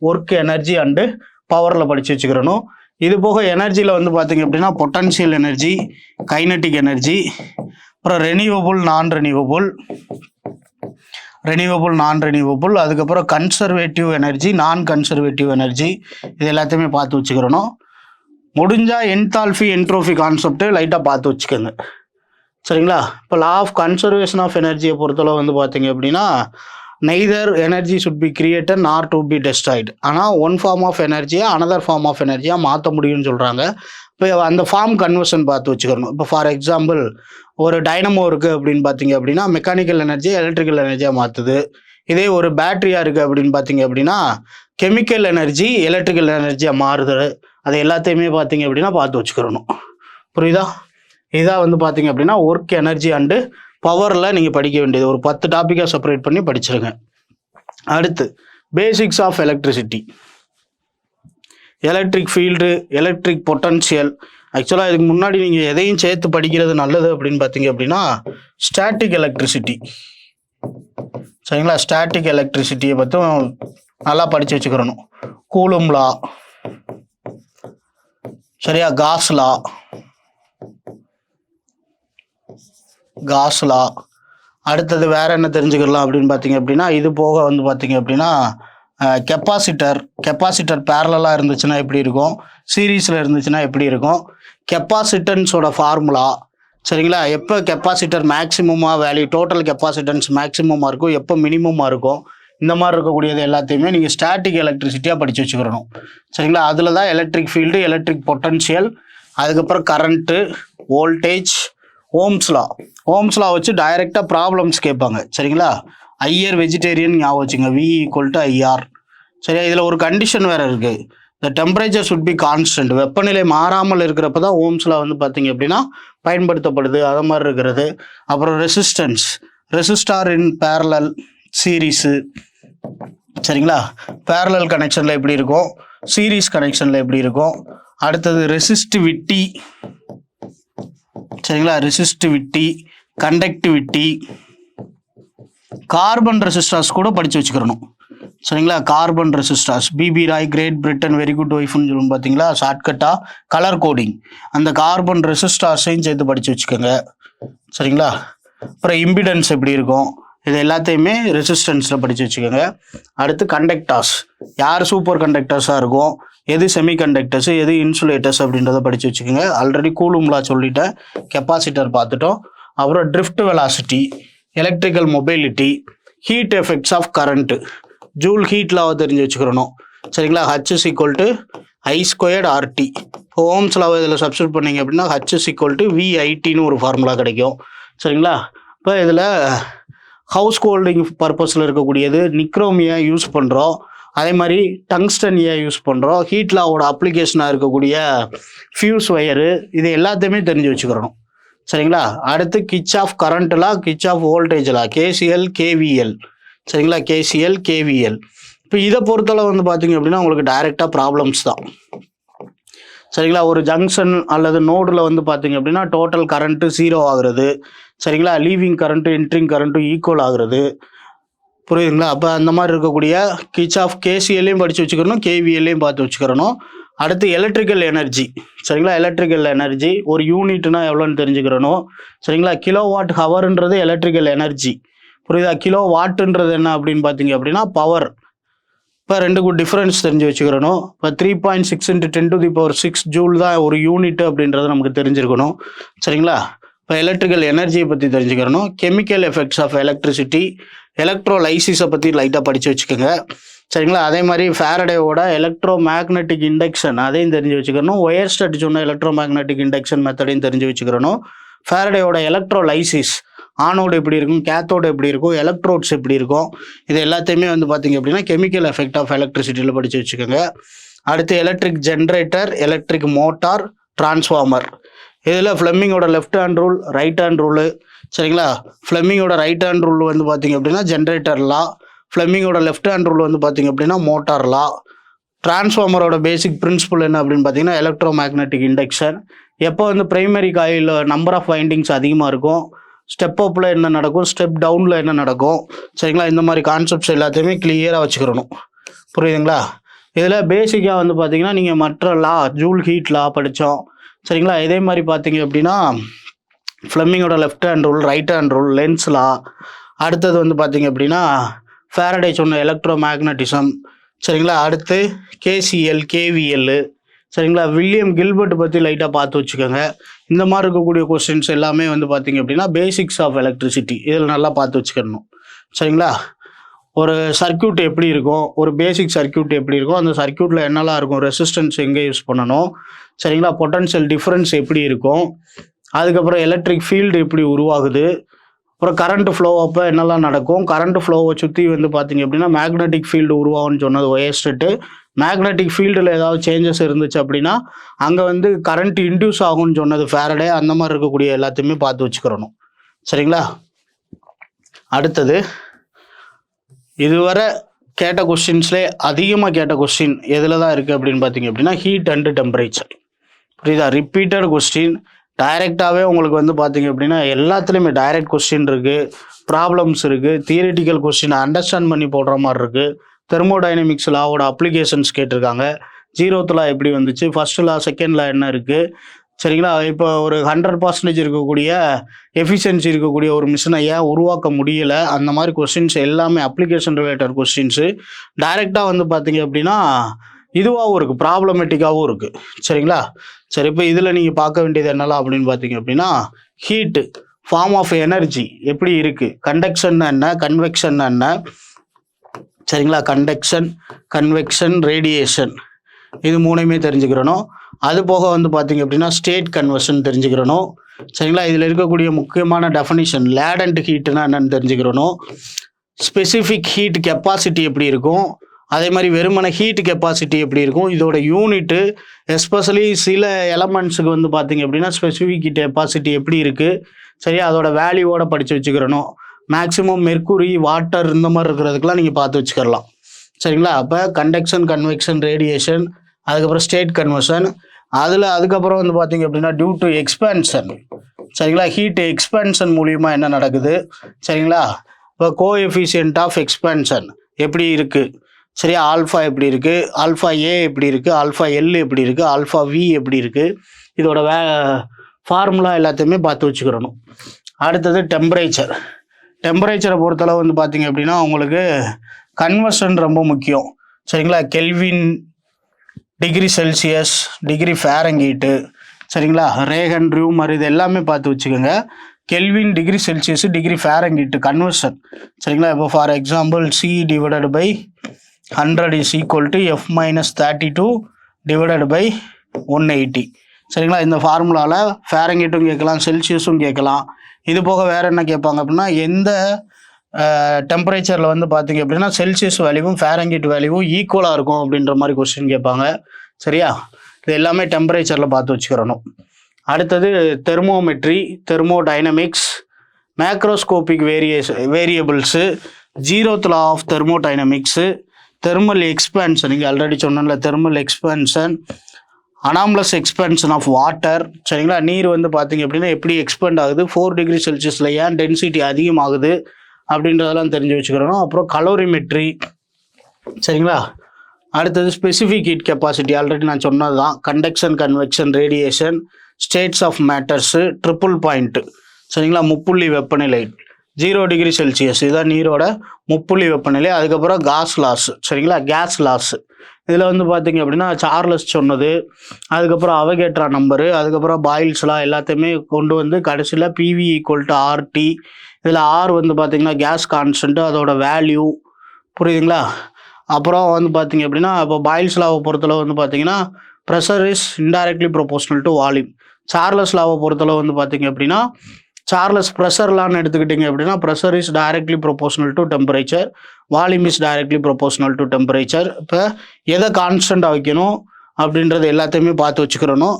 ஒர்க், எனர்ஜி அண்டு பவரில் படித்து வச்சுக்கிறணும். இது போக எனர்ஜியில் வந்து பார்த்தீங்க அப்படின்னா பொட்டன்ஷியல் எனர்ஜி, கைனட்டிக் எனர்ஜி, அப்புறம் ரெனியூவபுள், நான் ரெனியூவபுள், அதுக்கப்புறம் கன்சர்வேட்டிவ் எனர்ஜி, நான் கன்சர்வேட்டிவ் எனர்ஜி, இது எல்லாத்தையுமே பார்த்து வச்சுக்கிறணும். முடிஞ்சால் என்தால்ஃபி, என்ட்ரோஃபி கான்செப்ட்டு லைட்டாக பார்த்து வச்சுக்கோங்க. சரிங்களா, இப்போ லா ஆஃப் கன்சர்வேஷன் ஆஃப் எனர்ஜியை பொறுத்தளவு வந்து பார்த்தீங்க அப்படின்னா neither energy should be created நார் டு பி டெஸ்ட்ராய்டு. ஆனால் ஒன் ஃபார்ம் ஆஃப் எனர்ஜியை அனதர் ஃபார்ம் ஆஃப் எனர்ஜியாக மாற்ற முடியும்னு சொல்கிறாங்க. இப்போ அந்த ஃபார்ம் கன்வர்ஷன் பார்த்து வச்சுக்கணும். இப்போ ஃபார் எக்ஸாம்பிள் ஒரு டைனமோ இருக்குது அப்படின்னு பார்த்தீங்க அப்படின்னா மெக்கானிக்கல் எனர்ஜியை எலக்ட்ரிக்கல் எனர்ஜியாக மாற்றுது. இதே ஒரு பேட்டரியாக இருக்குது அப்படின்னு பார்த்தீங்க அப்படின்னா கெமிக்கல் எனர்ஜி எலக்ட்ரிக்கல் எனர்ஜியாக மாறுது. அது எல்லாத்தையுமே பார்த்தீங்க அப்படின்னா பார்த்து வச்சுக்கிறணும். புரியுதா? இதான் வந்து பார்த்தீங்க அப்படின்னா ஒர்க், எனர்ஜி அண்டு பவரில் நீங்கள் படிக்க வேண்டியது ஒரு 10 டாப்பிக்காக செப்பரேட் பண்ணி படிச்சிருங்க. அடுத்து basics of electricity, electric field, electric potential. ஆக்சுவலாக இதுக்கு முன்னாடி நீங்கள் எதையும் சேர்த்து படிக்கிறது நல்லது அப்படின்னு பார்த்தீங்க அப்படின்னா ஸ்டாட்டிக் எலக்ட்ரிசிட்டி. சரிங்களா, ஸ்டாட்டிக் எலக்ட்ரிசிட்டியை பற்றும் நல்லா படித்து வச்சுக்கிறணும். கூலும் லா, சரியா, காஸ் லா. அடுத்தது வேற என்ன தெரிஞ்சுக்கலாம் அப்படின்னு பார்த்தீங்க அப்படின்னா இது போக வந்து பார்த்தீங்க அப்படின்னா கெப்பாசிட்டர் பேரலாக இருந்துச்சுன்னா எப்படி இருக்கும், சீரீஸில் இருந்துச்சுன்னா எப்படி இருக்கும், கெப்பாசிட்டன்ஸோட ஃபார்முலா. சரிங்களா, எப்போ கெப்பாசிட்டர் மேக்ஸிமமாக வேல்யூ, டோட்டல் கெப்பாசிட்டன்ஸ் மேக்ஸிமமாக இருக்கும், எப்போ மினிமமாக இருக்கும், இந்த மாதிரி இருக்கக்கூடியது எல்லாத்தையுமே நீங்கள் ஸ்டாட்டிக் எலக்ட்ரிசிட்டியாக படித்து வச்சுக்கிறணும். சரிங்களா, அதில் தான் எலக்ட்ரிக் ஃபீல்டு, எலக்ட்ரிக் பொட்டன்ஷியல், அதுக்கப்புறம் கரண்ட்டு, வோல்டேஜ், ஓம்ஸ் லா வச்சு டைரெக்டாக ப்ராப்ளம்ஸ் கேட்பாங்க. சரிங்களா, ஐஆர் வெஜிடேரியன் ஞாபகம் வச்சுங்க, V = IR. சரியா, இதில் ஒரு கண்டிஷன் வேறு இருக்குது, த டெம்பரேச்சர் சுட் பி கான்ஸ்டன்ட். வெப்பநிலை மாறாமல் இருக்கிறப்ப தான் ஓம்ஸ் லா வந்து பார்த்தீங்க அப்படின்னா பயன்படுத்தப்படுது, அது மாதிரி இருக்கிறது. அப்புறம் ரெசிஸ்டார் இன் பேரலல், சீரீஸு. சரிங்களா, பேரலல் கனெக்ஷனில் எப்படி இருக்கும், சீரீஸ் கனெக்ஷனில் எப்படி இருக்கும். அடுத்தது ரெசிஸ்டிவிட்டி. சரிங்களா, ரெசிஸ்டிவிட்டி, கண்டக்டிவிட்டி, கார்பன் ரெசிஸ்டார்ஸ் கூட படித்து வச்சுக்கிறணும். சரிங்களா, carbon resistors, BB Roy, Great Britain, very good ஒய்ஃப்னு சொல்லுவோம் பார்த்தீங்களா, ஷார்ட்கட்டாக கலர் கோடிங், அந்த கார்பன் ரெசிஸ்டார்ஸையும் சேர்த்து படித்து வச்சுக்கோங்க. சரிங்களா, அப்புறம் இம்பிடன்ஸ் எப்படி இருக்கும், இது எல்லாத்தையுமே ரெசிஸ்டன்ஸில் படித்து வச்சுக்கோங்க. அடுத்து கண்டக்டார்ஸ், யார் சூப்பர் கண்டக்டர்ஸாக இருக்கும், எது செமி கண்டக்டர்ஸு, எது இன்சுலேட்டர்ஸ் அப்படின்றத படித்து வச்சுக்கோங்க. ஆல்ரெடி கூலும் லா சொல்லிட்டேன், கெப்பாசிட்டர் பார்த்துட்டோம். அப்புறம் drift velocity, electrical mobility, heat effects of current, joule heat லாவை தெரிஞ்சு வச்சுக்கிறணும். சரிங்களா, H = I² RT. இப்போ ஓம்ஸ் லாவை இதில் சப்ஸ்டியூட் பண்ணிங்க அப்படின்னா H = VITன்னு ஒரு ஃபார்முலா கிடைக்கும். சரிங்களா, இப்போ இதில் ஹவுஸ் ஹோல்டிங் பர்பஸில் இருக்கக்கூடியது நிக்ரோமியா யூஸ் பண்ணுறோம், அதே மாதிரி டங்ஸ்டன் யூஸ் பண்ணுறோம், ஹீட் லாவோட அப்ளிகேஷனாக இருக்கக்கூடிய ஃபியூஸ் ஒயரு, இது எல்லாத்தையுமே தெரிஞ்சு வச்சுக்கிறணும். சரிங்களா, அடுத்து Kirchhoff current law, Kirchhoff voltage law, KCL KVL. சரிங்களா, KCL KVL. இப்போ இதை பொறுத்தளவு வந்து பார்த்தீங்க அப்படின்னா உங்களுக்கு டைரெக்டாக ப்ராப்ளம்ஸ் தான். சரிங்களா, ஒரு ஜங்ஷன் அல்லது நோடில் வந்து பார்த்தீங்க அப்படின்னா டோட்டல் கரண்ட்டு 0 ஆகுறது. சரிங்களா, லீவிங் கரண்ட்டு என்ட்ரிங் கரண்ட்டும் ஈக்குவல் ஆகுறது. புரியுதுங்களா, அப்போ அந்த மாதிரி இருக்கக்கூடிய கிச் ஆஃப் KCLையும் படித்து வச்சுக்கணும், KVLையும் பார்த்து வச்சுக்கிறணும். அடுத்து எலக்ட்ரிக்கல் எனர்ஜி. சரிங்களா, எலக்ட்ரிக்கல் எனர்ஜி ஒரு யூனிட்னா எவ்வளோன்னு தெரிஞ்சுக்கிறணும். சரிங்களா, கிலோவாட் ஹவர்ன்றது எலக்ட்ரிக்கல் எனர்ஜி. புரியுதா, கிலோ வாட்டுன்றது என்ன அப்படின்னு பார்த்தீங்க அப்படின்னா பவர். இப்போ ரெண்டுக்கும் டிஃப்ரென்ஸ் தெரிஞ்சு வச்சுக்கிறணும். இப்போ 3.6 × 10⁶ ஜூல் தான் ஒரு யூனிட் அப்படின்றது நமக்கு தெரிஞ்சிருக்கணும். சரிங்களா, இப்போ எலக்ட்ரிக்கல் எனர்ஜியை பற்றி தெரிஞ்சுக்கிறணும். கெமிக்கல் எஃபெக்ட்ஸ் ஆஃப் எலக்ட்ரிசிட்டி, எலக்ட்ரோலைசிஸை பற்றி லைட்டாக படித்து வச்சுக்கோங்க. சரிங்களா, அதே மாதிரி ஃபாரடேவோட எலக்ட்ரோ மேக்னெட்டிக் இண்டக்ஷன் அதையும் தெரிஞ்சு வச்சுக்கணும். ஒயர்ஸ்டட் சொன்ன எலக்ட்ரோ மேக்னெட்டிக் இண்டக்ஷன் மெத்தடையும் தெரிஞ்சு வச்சுக்கிறணும். ஃபாரடேவோட எலக்ட்ரோலைசிஸ் ஆனோடு எப்படி இருக்கும், கேத்தோடு எப்படி இருக்கும், எலக்ட்ரோட்ஸ் எப்படி இருக்கும், இது எல்லாத்தையுமே வந்து பார்த்தீங்க அப்படின்னா கெமிக்கல் எஃபெக்ட் ஆஃப் எலக்ட்ரிசிட்டியில் படித்து வச்சுக்கோங்க. அடுத்து electric generator, electric motor, transformer. இதில் ஃப்ளெமிங்கோட left hand rule, right hand rule. சரிங்களா, ஃப்ளெமிங்கோட ரைட் ஹேண்ட் ரூல் வந்து பார்த்தீங்க அப்படின்னா ஜென்ரேட்டர் லா, ஃப்ளெமிங்கோட லெஃப்ட் ஹேண்ட் ரூல் வந்து பார்த்தீங்க அப்படின்னா மோட்டார் லா. டிரான்ஸ்ஃபார்மரோட பேசிக் பிரின்சிபல் என்ன அப்படின்னு பார்த்தீங்கன்னா எலக்ட்ரோ மேக்னெட்டிக் இண்டக்ஷன். எப்போ வந்து primary coil number of windings அதிகமாக இருக்கும், ஸ்டெப் அப்பில் என்ன நடக்கும், ஸ்டெப் டவுனில் என்ன நடக்கும், சரிங்களா, இந்த மாதிரி கான்செப்ட்ஸ் எல்லாத்தையுமே கிளியராக வச்சுக்கிறணும். புரியுதுங்களா? இதில் பேசிக்காக வந்து பார்த்தீங்கன்னா நீங்கள் மற்ற லா, ஜூல் ஹீட் லா படித்தோம். சரிங்களா, இதே மாதிரி பார்த்தீங்க அப்படின்னா ஃப்ளெமிங்கோட left hand rule, right hand rule, Lenz law. அடுத்தது வந்து பார்த்தீங்க அப்படின்னா ஃபாரடே சொன்ன எலக்ட்ரோ மேக்னட்டிசம். சரிங்களா, அடுத்து கேசிஎல், கேவிஎல். சரிங்களா, வில்லியம் கில்பர்ட் பற்றி லைட்டாக பார்த்து வச்சுக்கோங்க. இந்த மாதிரி இருக்கக்கூடிய கொஸ்டின்ஸ் எல்லாமே வந்து பார்த்தீங்க அப்படின்னா பேசிக்ஸ் ஆஃப் எலக்ட்ரிசிட்டி, இதில் நல்லா பார்த்து வச்சுக்கணும். சரிங்களா, ஒரு சர்க்கியூட் எப்படி இருக்கும், ஒரு பேசிக் சர்க்கியூட் எப்படி இருக்கும், அந்த சர்க்கியூட்டில் என்னெல்லாம் இருக்கும், ரெசிஸ்டன்ஸ் எங்கே யூஸ் பண்ணணும், சரிங்களா, பொட்டன்ஷியல் டிஃப்ரென்ஸ் எப்படி இருக்கும், அதுக்கப்புறம் எலக்ட்ரிக் ஃபீல்டு எப்படி உருவாகுது, அப்புறம் கரண்ட் ஃப்ளோ அப்போ என்னெல்லாம் நடக்கும், கரண்ட் ஃப்ளோவை சுற்றி வந்து பார்த்தீங்க அப்படின்னா மேக்னெட்டிக் ஃபீல்டு உருவாகும்னு சொன்னது ஒயர்ஸ்டெட்டு. மேக்னெட்டிக் ஃபீல்டில் ஏதாவது சேஞ்சஸ் இருந்துச்சு அப்படின்னா அங்கே வந்து கரண்ட் இன்டியூஸ் ஆகும்னு சொன்னது ஃபேரடே. அந்த மாதிரி இருக்கக்கூடிய எல்லாத்தையுமே பார்த்து வச்சுக்கிறணும். சரிங்களா, அடுத்தது இதுவரை கேட்ட கொஸ்டின்ஸ்லேயே அதிகமாக கேட்ட கொஸ்டின் எதில் தான் இருக்குது அப்படின்னு பார்த்தீங்க அப்படின்னா ஹீட் அண்டு டெம்பரேச்சர். புரியுதா? Repeated question. டைரெக்டாகவே உங்களுக்கு வந்து பார்த்தீங்க அப்படின்னா எல்லாத்துலேயுமே டைரக்ட் கொஸ்டின் இருக்குது, ப்ராப்ளம்ஸ் இருக்குது, தியரிட்டிக்கல் கொஸ்டின் அண்டர்ஸ்டாண்ட் பண்ணி போடுற மாதிரி இருக்குது. தெர்மோடைனமிக்ஸ் லாவோட அப்ளிகேஷன்ஸ் கேட்டிருக்காங்க. 0th லா எப்படி வந்துச்சு, ஃபர்ஸ்ட் லா, செகண்ட் லா என்ன இருக்குது. சரிங்களா, இப்போ ஒரு 100% இருக்கக்கூடிய எஃபிஷியன்சி இருக்கக்கூடிய ஒரு மிஷினை ஏன் உருவாக்க முடியலை, அந்த மாதிரி கொஸ்டின்ஸ் எல்லாமே அப்ளிகேஷன் ரிலேட்டட் கொஸ்டின்ஸு. டைரெக்டாக வந்து பார்த்தீங்க அப்படின்னா இதுவாகவும் இருக்குது, ப்ராப்ளமேட்டிக்காகவும் இருக்குது. சரிங்களா, சரி, இப்போ இதில் நீங்கள் பார்க்க வேண்டியது என்னலாம் அப்படின்னு பார்த்தீங்க அப்படின்னா ஹீட்டு, ஃபார்ம் ஆஃப் எனர்ஜி எப்படி இருக்குது, கண்டக்ஷன் என்ன, கன்வெக்ஷன் என்ன. சரிங்களா, கண்டக்ஷன், கன்வெக்ஷன், ரேடியேஷன், இது மூணையுமே தெரிஞ்சுக்கிறணும். அது போக வந்து பார்த்தீங்க அப்படின்னா ஸ்டேட் கன்வர்ஷன் தெரிஞ்சுக்கிறணும். சரிங்களா, இதில் இருக்கக்கூடிய முக்கியமான டெஃபனிஷன் லேடண்ட் ஹீட்டுனா என்னன்னு தெரிஞ்சுக்கிறணும். ஸ்பெசிஃபிக் ஹீட் கெப்பாசிட்டி எப்படி இருக்கும், அதே மாதிரி வெறுமன ஹீட் கெப்பாசிட்டி எப்படி இருக்கும், இதோட யூனிட்டு, எஸ்பெஷலி சில எலமெண்ட்ஸுக்கு வந்து பார்த்தீங்க அப்படின்னா ஸ்பெசிஃபிக் ஹீட் கெப்பாசிட்டி எப்படி இருக்குது, சரியா, அதோட வேல்யூவோட படித்து வச்சுக்கிறணும். மேக்ஸிமம் மெர்க்குரி, வாட்டர் இந்த மாதிரி இருக்கிறதுக்கெலாம் நீங்கள் பார்த்து வச்சுக்கலாம். சரிங்களா, அப்போ கண்டக்ஷன், கன்வெக்ஷன், ரேடியேஷன், அதுக்கப்புறம் ஸ்டேட் கன்வர்ஷன். அதுக்கப்புறம் வந்து பார்த்தீங்க அப்படின்னா டியூ டு எக்ஸ்பேன்ஷன். சரிங்களா, ஹீட் எக்ஸ்பேன்ஷன் மூலியமாக என்ன நடக்குது. சரிங்களா, இப்போ கோஎஃபிஷியன்ட் ஆஃப் எக்ஸ்பேன்ஷன் எப்படி இருக்குது, சரியா, ஆல்ஃபா எப்படி இருக்குது, ஆல்ஃபா ஏ எப்படி இருக்குது, ஆல்ஃபா எல் எப்படி இருக்குது, ஆல்ஃபா வி எப்படி இருக்குது, இதோட ஃபார்முலா எல்லாத்தையுமே பார்த்து வச்சுக்கிறணும். அடுத்தது டெம்பரேச்சர். டெம்பரேச்சரை பொறுத்தளவு வந்து பார்த்தீங்க அப்படின்னா உங்களுக்கு கன்வர்ஷன் ரொம்ப முக்கியம். சரிங்களா, kelvin, degree Celsius, degree Fahrenheit, சரிங்களா, ரேகன், ரூமர், இது எல்லாமே பார்த்து வச்சுக்கோங்க. Kelvin, degree Celsius, degree Fahrenheit conversion. சரிங்களா, இப்போ for example C divided by 100 is equal to F minus 32 divided by 180. சரிங்களா, இந்த ஃபார்முலாவில் ஃபாரன்ஹீட்டும் கேட்கலாம், செல்சியஸும் கேட்கலாம். இது போக வேறு என்ன கேட்பாங்க அப்படின்னா எந்த டெம்பரேச்சரில் வந்து பார்த்தீங்க அப்படின்னா செல்சியஸ் வேல்யூவும் ஃபாரன்ஹீட் வேல்யூவும் ஈக்குவலாக இருக்கும் அப்படின்ற மாதிரி கொஸ்டின் கேட்பாங்க. சரியா, இது எல்லாமே டெம்பரேச்சரில் பார்த்து வச்சுக்கிறணும். அடுத்தது thermometry, thermodynamics, macroscopic variables, 0th law of thermodynamics, thermal expansion, இங்கே ஆல்ரெடி சொன்னல thermal expansion, anomalous expansion of water. சரிங்களா, நீர் வந்து பார்த்தீங்க அப்படின்னா எப்படி எக்ஸ்பெண்ட் ஆகுது, 4 டிகிரி செல்சியஸில் ஏன் டென்சிட்டி அதிகமாகுது அப்படின்றதெல்லாம் தெரிஞ்சு வச்சுக்கிறணும். அப்புறம் கலோரிமெட்ரி. சரிங்களா, அடுத்தது ஸ்பெசிஃபிக் ஹீட் கெப்பாசிட்டி, ஆல்ரெடி நான் சொன்னது தான். Conduction, convection, radiation, states of matters, triple point. சரிங்களா, முப்புள்ளி வெப்பநிலை 0 டிகிரி செல்சியஸ், இதுதான் நீரோட முப்புள்ளி வெப்பநிலை. அதுக்கப்புறம் காஸ் லாஸ். சரிங்களா, கேஸ் லாஸ். இதில் வந்து பார்த்தீங்க அப்படின்னா சார்லஸ் சொன்னது, அதுக்கப்புறம் அவகேட்ரா நம்பரு, அதுக்கப்புறம் பாயில்ஸ்லாம் எல்லாத்தையுமே கொண்டு வந்து கடைசியில் PV ஈக்குவல் டு RT. இதில் R வந்து பார்த்தீங்கன்னா கேஸ் கான்ஸ்டன்ட்டு, அதோட வேல்யூ. புரியுதுங்களா? அப்புறம் வந்து பார்த்தீங்க அப்படின்னா இப்போ பாயில்ஸ் லாவை பொறுத்தளவு வந்து பார்த்தீங்கன்னா pressure is indirectly proportional to volume. Charles லாவை பொறுத்தளவு வந்து பார்த்தீங்க அப்படின்னா சார்லஸ் ப்ரெஷர்லான்னு எடுத்துக்கிட்டிங்க அப்படின்னா pressure is directly proportional to temperature, volume is directly proportional to temperature. இப்போ எதை கான்ஸ்டண்ட்டாக வைக்கணும் அப்படின்றது எல்லாத்தையுமே பார்த்து வச்சுக்கிறணும்.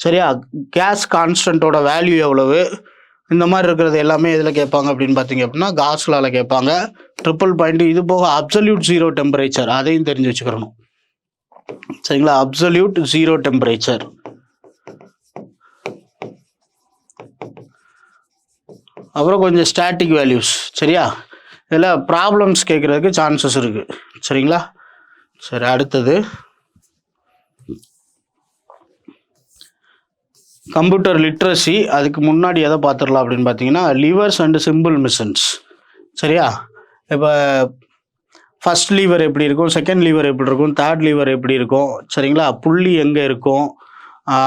சரியா? கேஸ் கான்ஸ்டன்ட்டோட வேல்யூ எவ்வளவு, இந்த மாதிரி இருக்கிறது எல்லாமே எதில் கேட்பாங்க அப்படின்னு பார்த்தீங்க அப்படின்னா காஸ் லால கேட்பாங்க. Triple point. இது போக அப்சல்யூட் ஜீரோ டெம்பரேச்சர் அதையும் தெரிஞ்சு வச்சுக்கிறணும். சரிங்களா? Absolute zero temperature. அப்புறம் கொஞ்சம் ஸ்டாட்டிக் வேல்யூஸ். சரியா? இதில் ப்ராப்ளம்ஸ் கேட்குறதுக்கு சான்சஸ் இருக்குது. சரிங்களா? சரி, அடுத்தது கம்ப்யூட்டர் லிட்ரஸி. அதுக்கு முன்னாடி எதை பார்த்துடலாம் அப்படின்னு பார்த்தீங்கன்னா லிவர்ஸ் அண்ட் சிம்பிள் மிஷன்ஸ். சரியா? இப்போ ஃபர்ஸ்ட் லீவர் எப்படி இருக்கும், செகண்ட் லீவர் எப்படி இருக்கும், தேர்ட் லீவர் எப்படி இருக்கும், சரிங்களா? புள்ளி எங்கே இருக்கும்,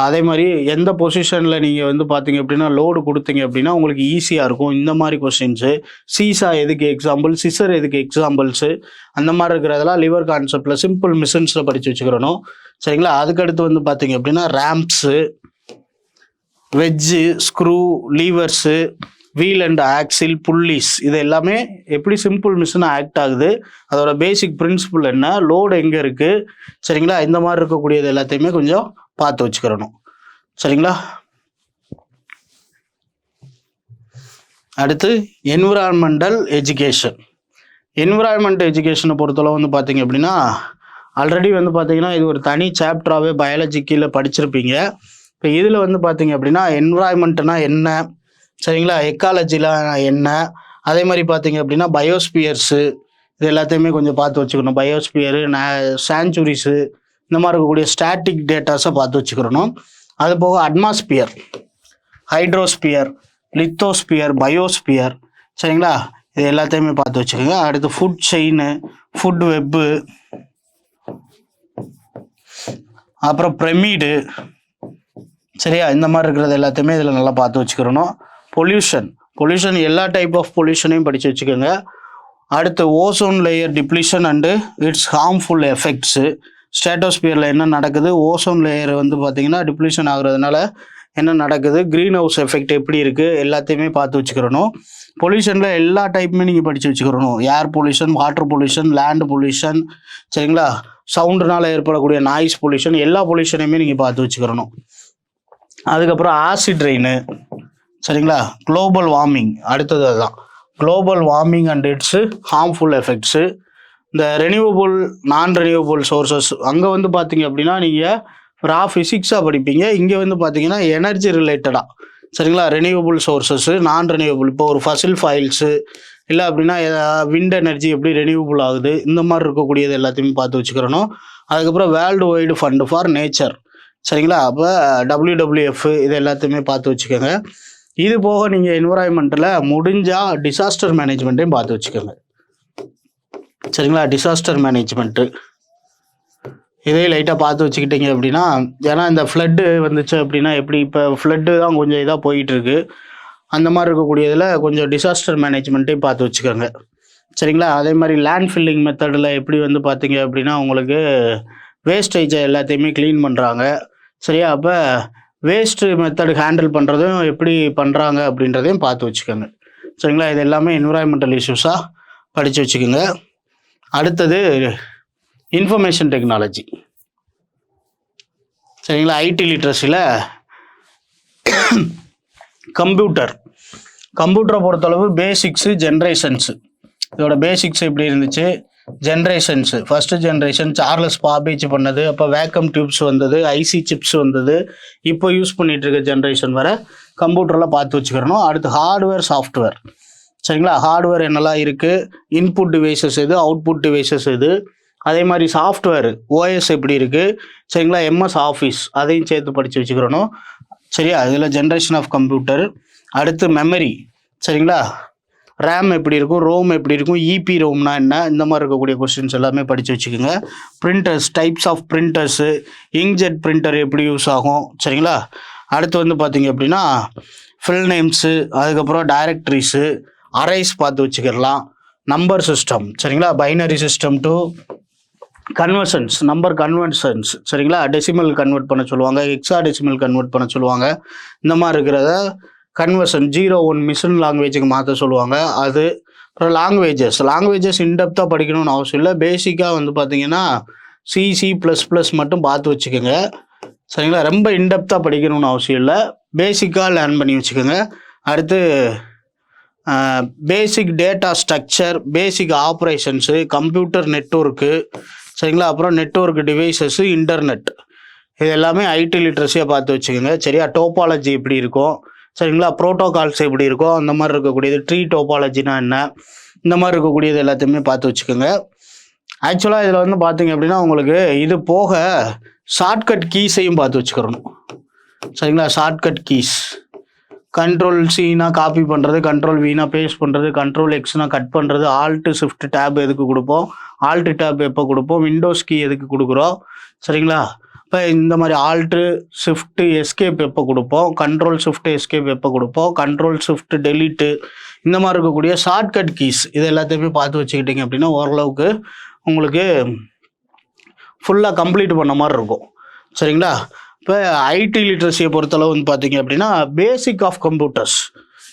அதே மாதிரி எந்த பொசிஷனில் நீங்கள் வந்து பார்த்தீங்க அப்படின்னா லோடு கொடுத்தீங்க அப்படின்னா உங்களுக்கு ஈஸியாக இருக்கும். இந்த மாதிரி கொஸ்டின்ஸு. சீசா எதுக்கு எக்ஸாம்பிள், சிசர் எதுக்கு எக்ஸாம்பிள்ஸு, அந்த மாதிரி இருக்கிறதெல்லாம் லிவர் கான்செப்டில் சிம்பிள் மிஷன்ஸில் படித்து வச்சுக்கிறணும். சரிங்களா? அதுக்கடுத்து வந்து பார்த்தீங்க அப்படின்னா ramps, wedge, screw, levers, wheel and axle, pulleys, இது எல்லாமே எப்படி சிம்பிள் மிஷின் ஆக்ட் ஆகுது, அதோட பேசிக் பிரின்சிபிள் என்ன, லோடு எங்கே இருக்குது, சரிங்களா? இந்த மாதிரி இருக்கக்கூடியது எல்லாத்தையுமே கொஞ்சம் பார்த்து வச்சுக்கிறணும். சரிங்களா? அடுத்து என்விரான்மெண்டல் எஜுகேஷன். என்விரான்மெண்ட் எஜுகேஷனை பொறுத்தளவு வந்து பார்த்தீங்க அப்படின்னா ஆல்ரெடி வந்து பார்த்தீங்கன்னா இது ஒரு தனி சாப்டராகவே பயாலஜி கீழே படிச்சிருப்பீங்க. இப்போ இதில் வந்து பார்த்தீங்க அப்படின்னா என்விரான்மெண்ட்னா என்ன, சரிங்களா, எக்காலஜியில் என்ன, அதே மாதிரி பார்த்தீங்க அப்படின்னா பயோஸ்பியர்ஸு, இது எல்லாத்தையுமே கொஞ்சம் பார்த்து வச்சுக்கணும். பயோஸ்பியரு, சாஞ்சுரிஸு, இந்த மாதிரி இருக்கக்கூடிய ஸ்டாட்டிக் டேட்டாஸை பார்த்து வச்சுக்கிறணும். அது போக அட்மாஸ்பியர், ஹைட்ரோஸ்பியர், லித்தோஸ்பியர், பயோஸ்பியர், சரிங்களா, இது எல்லாத்தையுமே பார்த்து வச்சுக்கோங்க. அடுத்து ஃபுட் செயின், ஃபுட் வெப்பு, அப்புறம் பிரமிடு, சரியா, இந்த மாதிரி இருக்கிறது எல்லாத்தையுமே இதில் நல்லா பார்த்து வச்சுக்கிறணும். பொல்யூஷன் எல்லா டைப் ஆஃப் பொல்யூஷனையும் படித்து வச்சுக்கோங்க. அடுத்து ozone layer depletion and its harmful effects. ஸ்ட்ராட்டோஸ்பியரில் என்ன நடக்குது, ஓசோன் லேயர் வந்து பார்த்தீங்கன்னா டிப்ளீஷன் ஆகுறதுனால என்ன நடக்குது, க்ரீன் ஹவுஸ் எஃபெக்ட் எப்படி இருக்குது, எல்லாத்தையுமே பார்த்து வச்சுக்கிறணும். பொல்யூஷனில் எல்லா டைப்புமே நீங்கள் படித்து வச்சுக்கிறணும். Air pollution, water pollution, land pollution, சரிங்களா, சவுண்டுனால் ஏற்படக்கூடிய நாய்ஸ் பொல்யூஷன், எல்லா பொல்யூஷனையுமே நீங்கள் பார்த்து வச்சுக்கிறணும். அதுக்கப்புறம் ஆசிட் ரெயின், சரிங்களா, குளோபல் வார்மிங், அடுத்தது அதுதான் global warming and its harmful effects. இந்த ரெனியூவபிள், நான் ரெனியூவபிள் சோர்சஸ், அங்கே வந்து பார்த்தீங்க அப்படின்னா நீங்கள் ரா ஃபிசிக்ஸாக படிப்பீங்க. இங்கே வந்து பார்த்தீங்கன்னா எனர்ஜி ரிலேட்டடாக, சரிங்களா, ரெனியூவபிள் சோர்சஸ்ஸு, நான் ரெனியூவபிள், இப்போ ஒரு ஃபசில் ஃபைல்ஸு இல்லை அப்படின்னா விண்ட் எனர்ஜி எப்படி ரெனியூவபிள் ஆகுது, இந்த மாதிரி இருக்கக்கூடியது எல்லாத்தையுமே பார்த்து வச்சுக்கிறணும். அதுக்கப்புறம் world wide fund for nature, சரிங்களா, அப்போ WWF, இது எல்லாத்தையுமே பார்த்து வச்சுக்கோங்க. இது போக நீங்கள் என்விரான்மெண்ட்டில் முடிஞ்சால் டிசாஸ்டர் மேனேஜ்மெண்ட்டையும் பார்த்து வச்சுக்கோங்க. சரிங்களா, டிசாஸ்டர் மேனேஜ்மெண்ட்டு இதையும் லைட்டாக பார்த்து வச்சுக்கிட்டீங்க அப்படின்னா, ஏன்னா இந்த ஃப்ளட்டு வந்துச்சு அப்படின்னா எப்படி, இப்போ ஃப்ளட்டு தான் கொஞ்சம் இதாக போயிட்டுருக்கு, அந்த மாதிரி இருக்கக்கூடியதில் கொஞ்சம் டிசாஸ்டர் மேனேஜ்மெண்ட்டையும் பார்த்து வச்சுக்கோங்க. சரிங்களா, அதே மாதிரி லேண்ட் ஃபில்லிங் மெத்தடில் எப்படி வந்து பார்த்தீங்க அப்படின்னா உங்களுக்கு வேஸ்டேஜை எல்லாத்தையுமே க்ளீன் பண்ணுறாங்க. சரியா, அப்போ வேஸ்ட்டு மெத்தடு ஹேண்டில் பண்ணுறதும் எப்படி பண்ணுறாங்க அப்படின்றதையும் பார்த்து வச்சுக்கோங்க. சரிங்களா, இது எல்லாமே என்விரான்மெண்டல் இஷ்யூஸாக படித்து வச்சுக்கோங்க. அடுத்தது இன்ஃபர்மேஷன் டெக்னாலஜி, சரிங்களா, ஐடி லிட்ரஸியில் கம்ப்யூட்டரை பொறுத்தளவு பேசிக்ஸு, ஜென்ரேஷன்ஸு, இதோட பேசிக்ஸ் எப்படி இருந்துச்சு, generations, first generation Charles Babbage பண்ணது, அப்போ வேக்கம் டியூப்ஸ் வந்தது, ஐசி சிப்ஸ் வந்தது, இப்போ யூஸ் பண்ணிகிட்டு இருக்க ஜென்ரேஷன் வர கம்ப்யூட்டரில் பார்த்து வச்சுக்கிறணும். அடுத்து ஹார்ட்வேர், சாஃப்ட்வேர், சரிங்களா, ஹார்ட்வேர் என்னெல்லாம் இருக்குது, இன்புட் டிவைசஸ் எது, அவுட்புட் டிவைசஸ் எது, அதே மாதிரி சாஃப்ட்வேர் ஓஎஸ் எப்படி இருக்குது, சரிங்களா, எம்எஸ் ஆஃபீஸ், அதையும் சேர்த்து படித்து வச்சுக்கிறணும். சரியா, இதில் ஜென்ரேஷன் ஆஃப் கம்ப்யூட்டர். அடுத்து மெமரி, சரிங்களா, ரேம் எப்படி இருக்கும், ரோம் எப்படி இருக்கும், இபி ரோம்னா என்ன, இந்த மாதிரி இருக்கக்கூடிய கொஸ்டின்ஸ் எல்லாமே படித்து வச்சுக்கோங்க. Printers, types of printers, inkjet printer எப்படி யூஸ் ஆகும், சரிங்களா. அடுத்து வந்து பார்த்தீங்க அப்படின்னா ஃபில் நேம்ஸு, அதுக்கப்புறம் டைரக்டரிஸு, அரேஸ் பார்த்து வச்சுக்கிடலாம். நம்பர் சிஸ்டம், சரிங்களா, binary system to conversions, number conversions, சரிங்களா, டெசிமல் கன்வெர்ட் பண்ண சொல்லுவாங்க, ஹெக்ஸா டெசிமல் கன்வெர்ட் பண்ண சொல்லுவாங்க. இந்த மாதிரி இருக்கிறத கன்வர்ஷன் 0-1 மிஷின் லாங்குவேஜுக்கு மாற்ற சொல்லுவாங்க. அது அப்புறம் லாங்குவேஜஸ் இன்டெப்த்தாக படிக்கணும்னு அவசியம் இல்லை. பேசிக்காக வந்து பார்த்தீங்கன்னா C++ மட்டும் பார்த்து வச்சுக்கோங்க. சரிங்களா? ரொம்ப இன்டெப்த்தாக படிக்கணும்னு அவசியம் இல்லை. பேசிக்காக லேர்ன் பண்ணி வச்சுக்கோங்க. அடுத்து பேசிக் டேட்டா ஸ்ட்ரக்சர், பேசிக் ஆப்ரேஷன்ஸு, கம்ப்யூட்டர் நெட்வொர்க்கு, சரிங்களா? அப்புறம் நெட்வொர்க் டிவைசஸ்ஸு, இன்டர்நெட், இது எல்லாமே ஐடி லிட்ரஸியாக பார்த்து வச்சுக்கோங்க. சரியா? டோபாலஜி எப்படி இருக்கும், சரிங்களா? ப்ரோட்டோகால்ஸ் எப்படி இருக்கும், அந்த மாதிரி இருக்கக்கூடியது, ட்ரீ டோபாலஜினா என்ன, இந்த மாதிரி இருக்கக்கூடியது எல்லாத்தையுமே பார்த்து வச்சுக்கோங்க. ஆக்சுவலாக இதில் வந்து பார்த்தீங்க அப்படின்னா உங்களுக்கு இது போக ஷார்ட்கட் கீஸையும் பார்த்து வச்சுக்கிறணும். சரிங்களா? ஷார்ட்கட் கீஸ், கண்ட்ரோல் சினா காப்பி பண்ணுறது, கண்ட்ரோல் வினா பேஸ்ட் பண்ணுறது, கண்ட்ரோல் எக்ஸ்னா கட் பண்ணுறது, ஆல்ட்டு ஷிஃப்ட் டேப் எதுக்கு கொடுப்போம், ஆல்ட்டு டேப் எப்போ கொடுப்போம், விண்டோஸ் கீ எதுக்கு கொடுக்குறோம், சரிங்களா? இப்போ இந்த மாதிரி ஆல்ட்டு ஷிஃப்ட் எஸ்கேப் எப்போ கொடுப்போம், கண்ட்ரோல் ஷிஃப்ட் எஸ்கேப் எப்போ கொடுப்போம், கண்ட்ரோல் ஷிஃப்ட் டெலிட்டு, இந்த மாதிரி இருக்கக்கூடிய ஷார்ட்கட் கீஸ் இது எல்லாத்தையுமே பார்த்து வச்சுக்கிட்டிங்க அப்படின்னா ஓரளவுக்கு உங்களுக்கு ஃபுல்லாக கம்ப்ளீட் பண்ண மாதிரி இருக்கும். சரிங்களா? இப்போ ஐடி லிட்ரஸியை பொறுத்தளவு வந்து பார்த்தீங்க அப்படின்னா பேசிக் ஆஃப் கம்ப்யூட்டர்ஸ்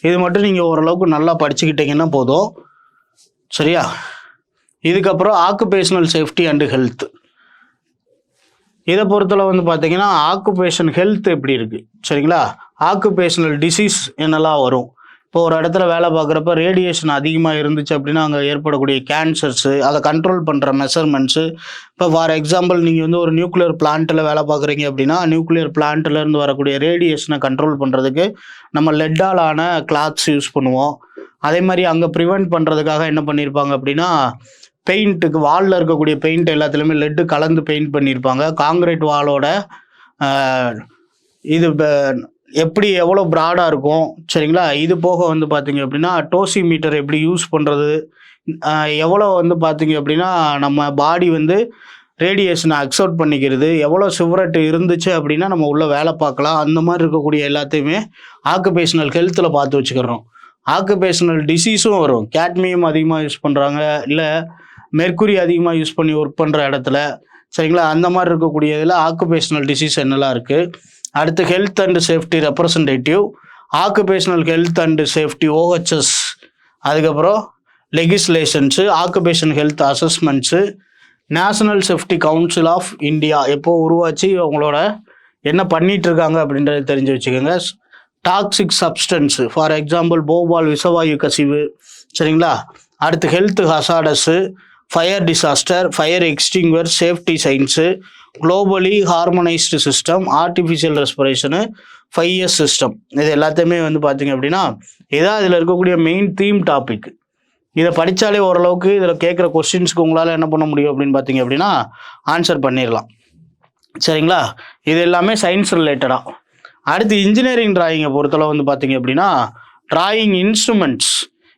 இது மட்டும் நீங்கள் ஓரளவுக்கு நல்லா படிச்சுக்கிட்டீங்கன்னா போதும். சரியா? இதுக்கப்புறம் ஆக்குபேஷனல் சேஃப்டி அண்டு ஹெல்த், இதை பொறுத்தளவு வந்து பார்த்தீங்கன்னா ஆக்குபேஷன் ஹெல்த் எப்படி இருக்குது, சரிங்களா? ஆக்குபேஷனல் டிசீஸ் என்னெல்லாம் வரும், இப்போ ஒரு இடத்துல வேலை பார்க்குறப்ப ரேடியேஷன் அதிகமாக இருந்துச்சு அப்படின்னா அங்கே ஏற்படக்கூடிய கேன்சர்ஸு, அதை கண்ட்ரோல் பண்ணுற மெஷர்மெண்ட்ஸு. இப்போ ஃபார் எக்ஸாம்பிள் நீங்கள் வந்து ஒரு நியூக்ளியர் பிளான்ட்டில் வேலை பார்க்குறீங்க அப்படின்னா நியூக்ளியர் பிளான்ட்லேருந்து வரக்கூடிய ரேடியேஷனை கண்ட்ரோல் பண்ணுறதுக்கு நம்ம லெட்டாலான கிளாத்ஸ் யூஸ் பண்ணுவோம். அதே மாதிரி அங்கே ப்ரிவெண்ட் பண்ணுறதுக்காக என்ன பண்ணியிருப்பாங்க அப்படின்னா பெயிண்ட்டுக்கு வாலில் இருக்கக்கூடிய பெயிண்ட் எல்லாத்துலேயுமே லெட்டு கலந்து பெயிண்ட் பண்ணியிருப்பாங்க. காங்கிரீட் வாலோட இது எப்படி எவ்வளோ ப்ராடாக இருக்கும், சரிங்களா? இது போக வந்து பார்த்தீங்க அப்படின்னா டோசிமீட்டர் எப்படி யூஸ் பண்ணுறது, எவ்வளோ வந்து பார்த்தீங்க அப்படின்னா நம்ம பாடி வந்து ரேடியேஷனை அக்செப்ட் பண்ணிக்கிறது, எவ்வளோ சிவரட்டு இருந்துச்சு அப்படின்னா நம்ம உள்ள வேலை பார்க்கலாம், அந்த மாதிரி இருக்கக்கூடிய எல்லாத்தையுமே ஆக்குபேஷனல் ஹெல்த்தில் பார்த்து வச்சுக்கிறோம். ஆக்குபேஷனல் டிசீஸும் வரும். கேட்மியம் அதிகமாக யூஸ் பண்ணுறாங்க, இல்லை மெர்க்குரி அதிகமாக யூஸ் பண்ணி ஒர்க் பண்ணுற இடத்துல, சரிங்களா? அந்த மாதிரி இருக்கக்கூடிய இதில் ஆக்குபேஷனல் டிசீஸ் என்னெல்லாம் இருக்குது. அடுத்து health and safety representative, occupational health and safety OHS, அதுக்கப்புறம் legislations, occupation health assessments, national safety council of India எப்போ உருவாச்சு, அவங்களோட என்ன பண்ணிட்டு இருக்காங்க அப்படின்றத தெரிஞ்சு வச்சுக்கோங்க. Toxic substance for example Bhopal விஷவாயு கசிவு, சரிங்களா? அடுத்து health hazards, fire disaster, fire extinguisher, safety signs, globally harmonized system, artificial respiration, 5S system, இது எல்லாத்தையுமே வந்து பார்த்தீங்க அப்படின்னா இதான் இதில் இருக்கக்கூடிய மெயின் தீம் டாபிக். இதை படித்தாலே ஓரளவுக்கு இதில் கேட்குற கொஸ்டின்ஸ்க்கு உங்களால் என்ன பண்ண முடியும் அப்படின்னு பார்த்தீங்க அப்படின்னா ஆன்சர் பண்ணிடலாம். சரிங்களா? இது எல்லாமே சயின்ஸ் ரிலேட்டடாக. அடுத்து இன்ஜினியரிங் டிராயிங்கை பொறுத்தளவு வந்து பார்த்தீங்க அப்படின்னா டிராயிங் இன்ஸ்ட்ருமெண்ட்ஸ்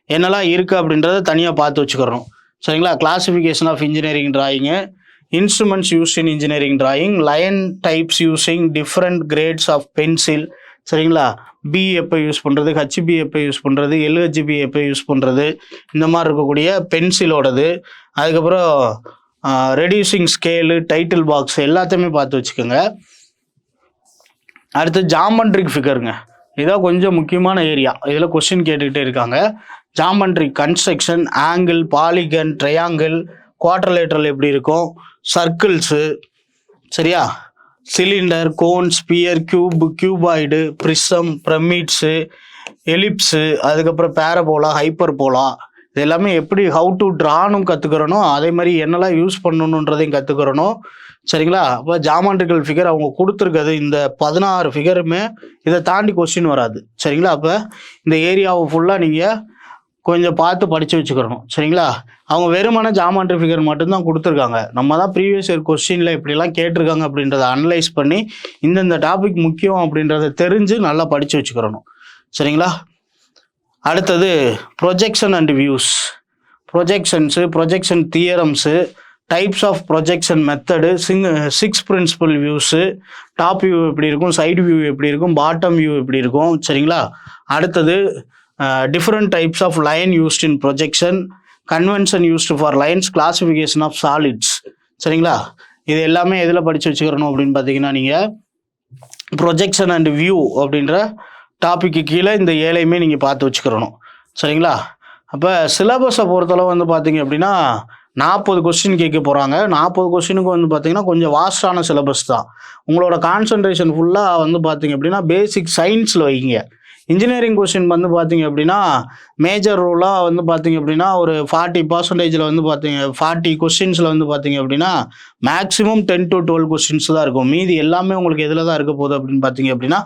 என்னெல்லாம் இருக்குது அப்படின்றத தனியாக பார்த்து வச்சுக்கிறோம். சரிங்களா? Classification of engineering drawing, instruments used in engineering drawing, line types using different grades of pencil, சரிங்களா? B எப்போ யூஸ் பண்ணுறது, HB எப்போ யூஸ் பண்ணுறது, LHB எப்போ யூஸ் பண்ணுறது, இந்த மாதிரி இருக்கக்கூடிய பென்சிலோடது, அதுக்கப்புறம் ரெடியூசிங் ஸ்கேலு, டைட்டில் பாக்ஸ் எல்லாத்தையுமே பார்த்து வச்சுக்கோங்க. அடுத்து ஜாமெண்ட்ரிக் ஃபிகருங்க, இதான் கொஞ்சம் முக்கியமான ஏரியா. இதில் கொஸ்டின் கேட்டுக்கிட்டே இருக்காங்க. Geometric construction, angle, polygon, triangle, quadrilateral எப்படி இருக்கும், சர்க்கிள்ஸு, சரியா? Cylinder, cone, sphere, cuboid, prism, pyramids, ellipse, அதுக்கப்புறம் பேரபோலா, ஹைப்பர்போலா, இது எல்லாமே எப்படி ஹவு டு ட்ரானும் கற்றுக்கிறணும், அதே மாதிரி என்னெல்லாம் யூஸ் பண்ணணுன்றதையும் கற்றுக்கிறணும். சரிங்களா? அப்போ ஜாமெண்ட்ரிக்கல் ஃபிகர் அவங்க கொடுத்துருக்கிறது இந்த 16 ஃபிகருமே, இதை தாண்டி கொஸ்டின் வராது. சரிங்களா? அப்போ இந்த ஏரியாவை ஃபுல்லாக நீங்கள் கொஞ்சம் பார்த்து படித்து வச்சுக்கிறணும். சரிங்களா? அவங்க வெறுமான ஜாமெண்ட்ரி ஃபிகர் மட்டும்தான் கொடுத்துருக்காங்க. நம்ம தான் ப்ரீவியஸ் இயர் கொஸ்டினில் இப்படிலாம் கேட்டிருக்காங்க அப்படின்றத அனலைஸ் பண்ணி இந்தந்த டாபிக் முக்கியம் அப்படின்றத தெரிஞ்சு நல்லா படித்து வச்சுக்கிறணும். சரிங்களா? அடுத்தது projection and views, projections, projection theorems, types of projection method, 6 principal views, top view எப்படி இருக்கும், சைடு வியூ எப்படி இருக்கும், பாட்டம் வியூ எப்படி இருக்கும். சரிங்களா? அடுத்தது different types of line used in projection, convention used for lines, classification of solids. சரிங்களா? இது எல்லாமே எதில் படித்து வச்சுக்கிறணும் அப்படின்னு பார்த்தீங்கன்னா நீங்கள் ப்ரொஜெக்ஷன் அண்ட் வியூ அப்படின்ற டாப்பிக்கு கீழே இந்த 7ஐயுமே நீங்கள் பார்த்து வச்சுக்கிறணும். சரிங்களா? அப்போ சிலபஸை பொறுத்தளவு வந்து பார்த்தீங்க அப்படின்னா 40 கொஸ்டின் கேட்க போகிறாங்க. 40 கொஸ்டினுக்கு வந்து பார்த்தீங்கன்னா கொஞ்சம் வாஸ்டான சிலபஸ் தான். உங்களோட கான்சன்ட்ரேஷன் ஃபுல்லாக வந்து பார்த்தீங்க அப்படின்னா பேசிக் சயின்ஸில் வைங்க. இன்ஜினியரிங் கொஸ்டின் வந்து பார்த்தீங்க அப்படின்னா மேஜர் ரூலாக வந்து பார்த்தீங்க அப்படின்னா ஒரு 40% வந்து பார்த்தீங்க 40 கொஸ்டின்ஸில் வந்து பார்த்தீங்க அப்படின்னா மேக்ஸிமம் 10 to 12 கொஸ்டின்ஸ் தான் இருக்கும். மீதி எல்லாமே உங்களுக்கு எதில் தான் இருக்க போகுது அப்படின்னு பார்த்தீங்க அப்படின்னா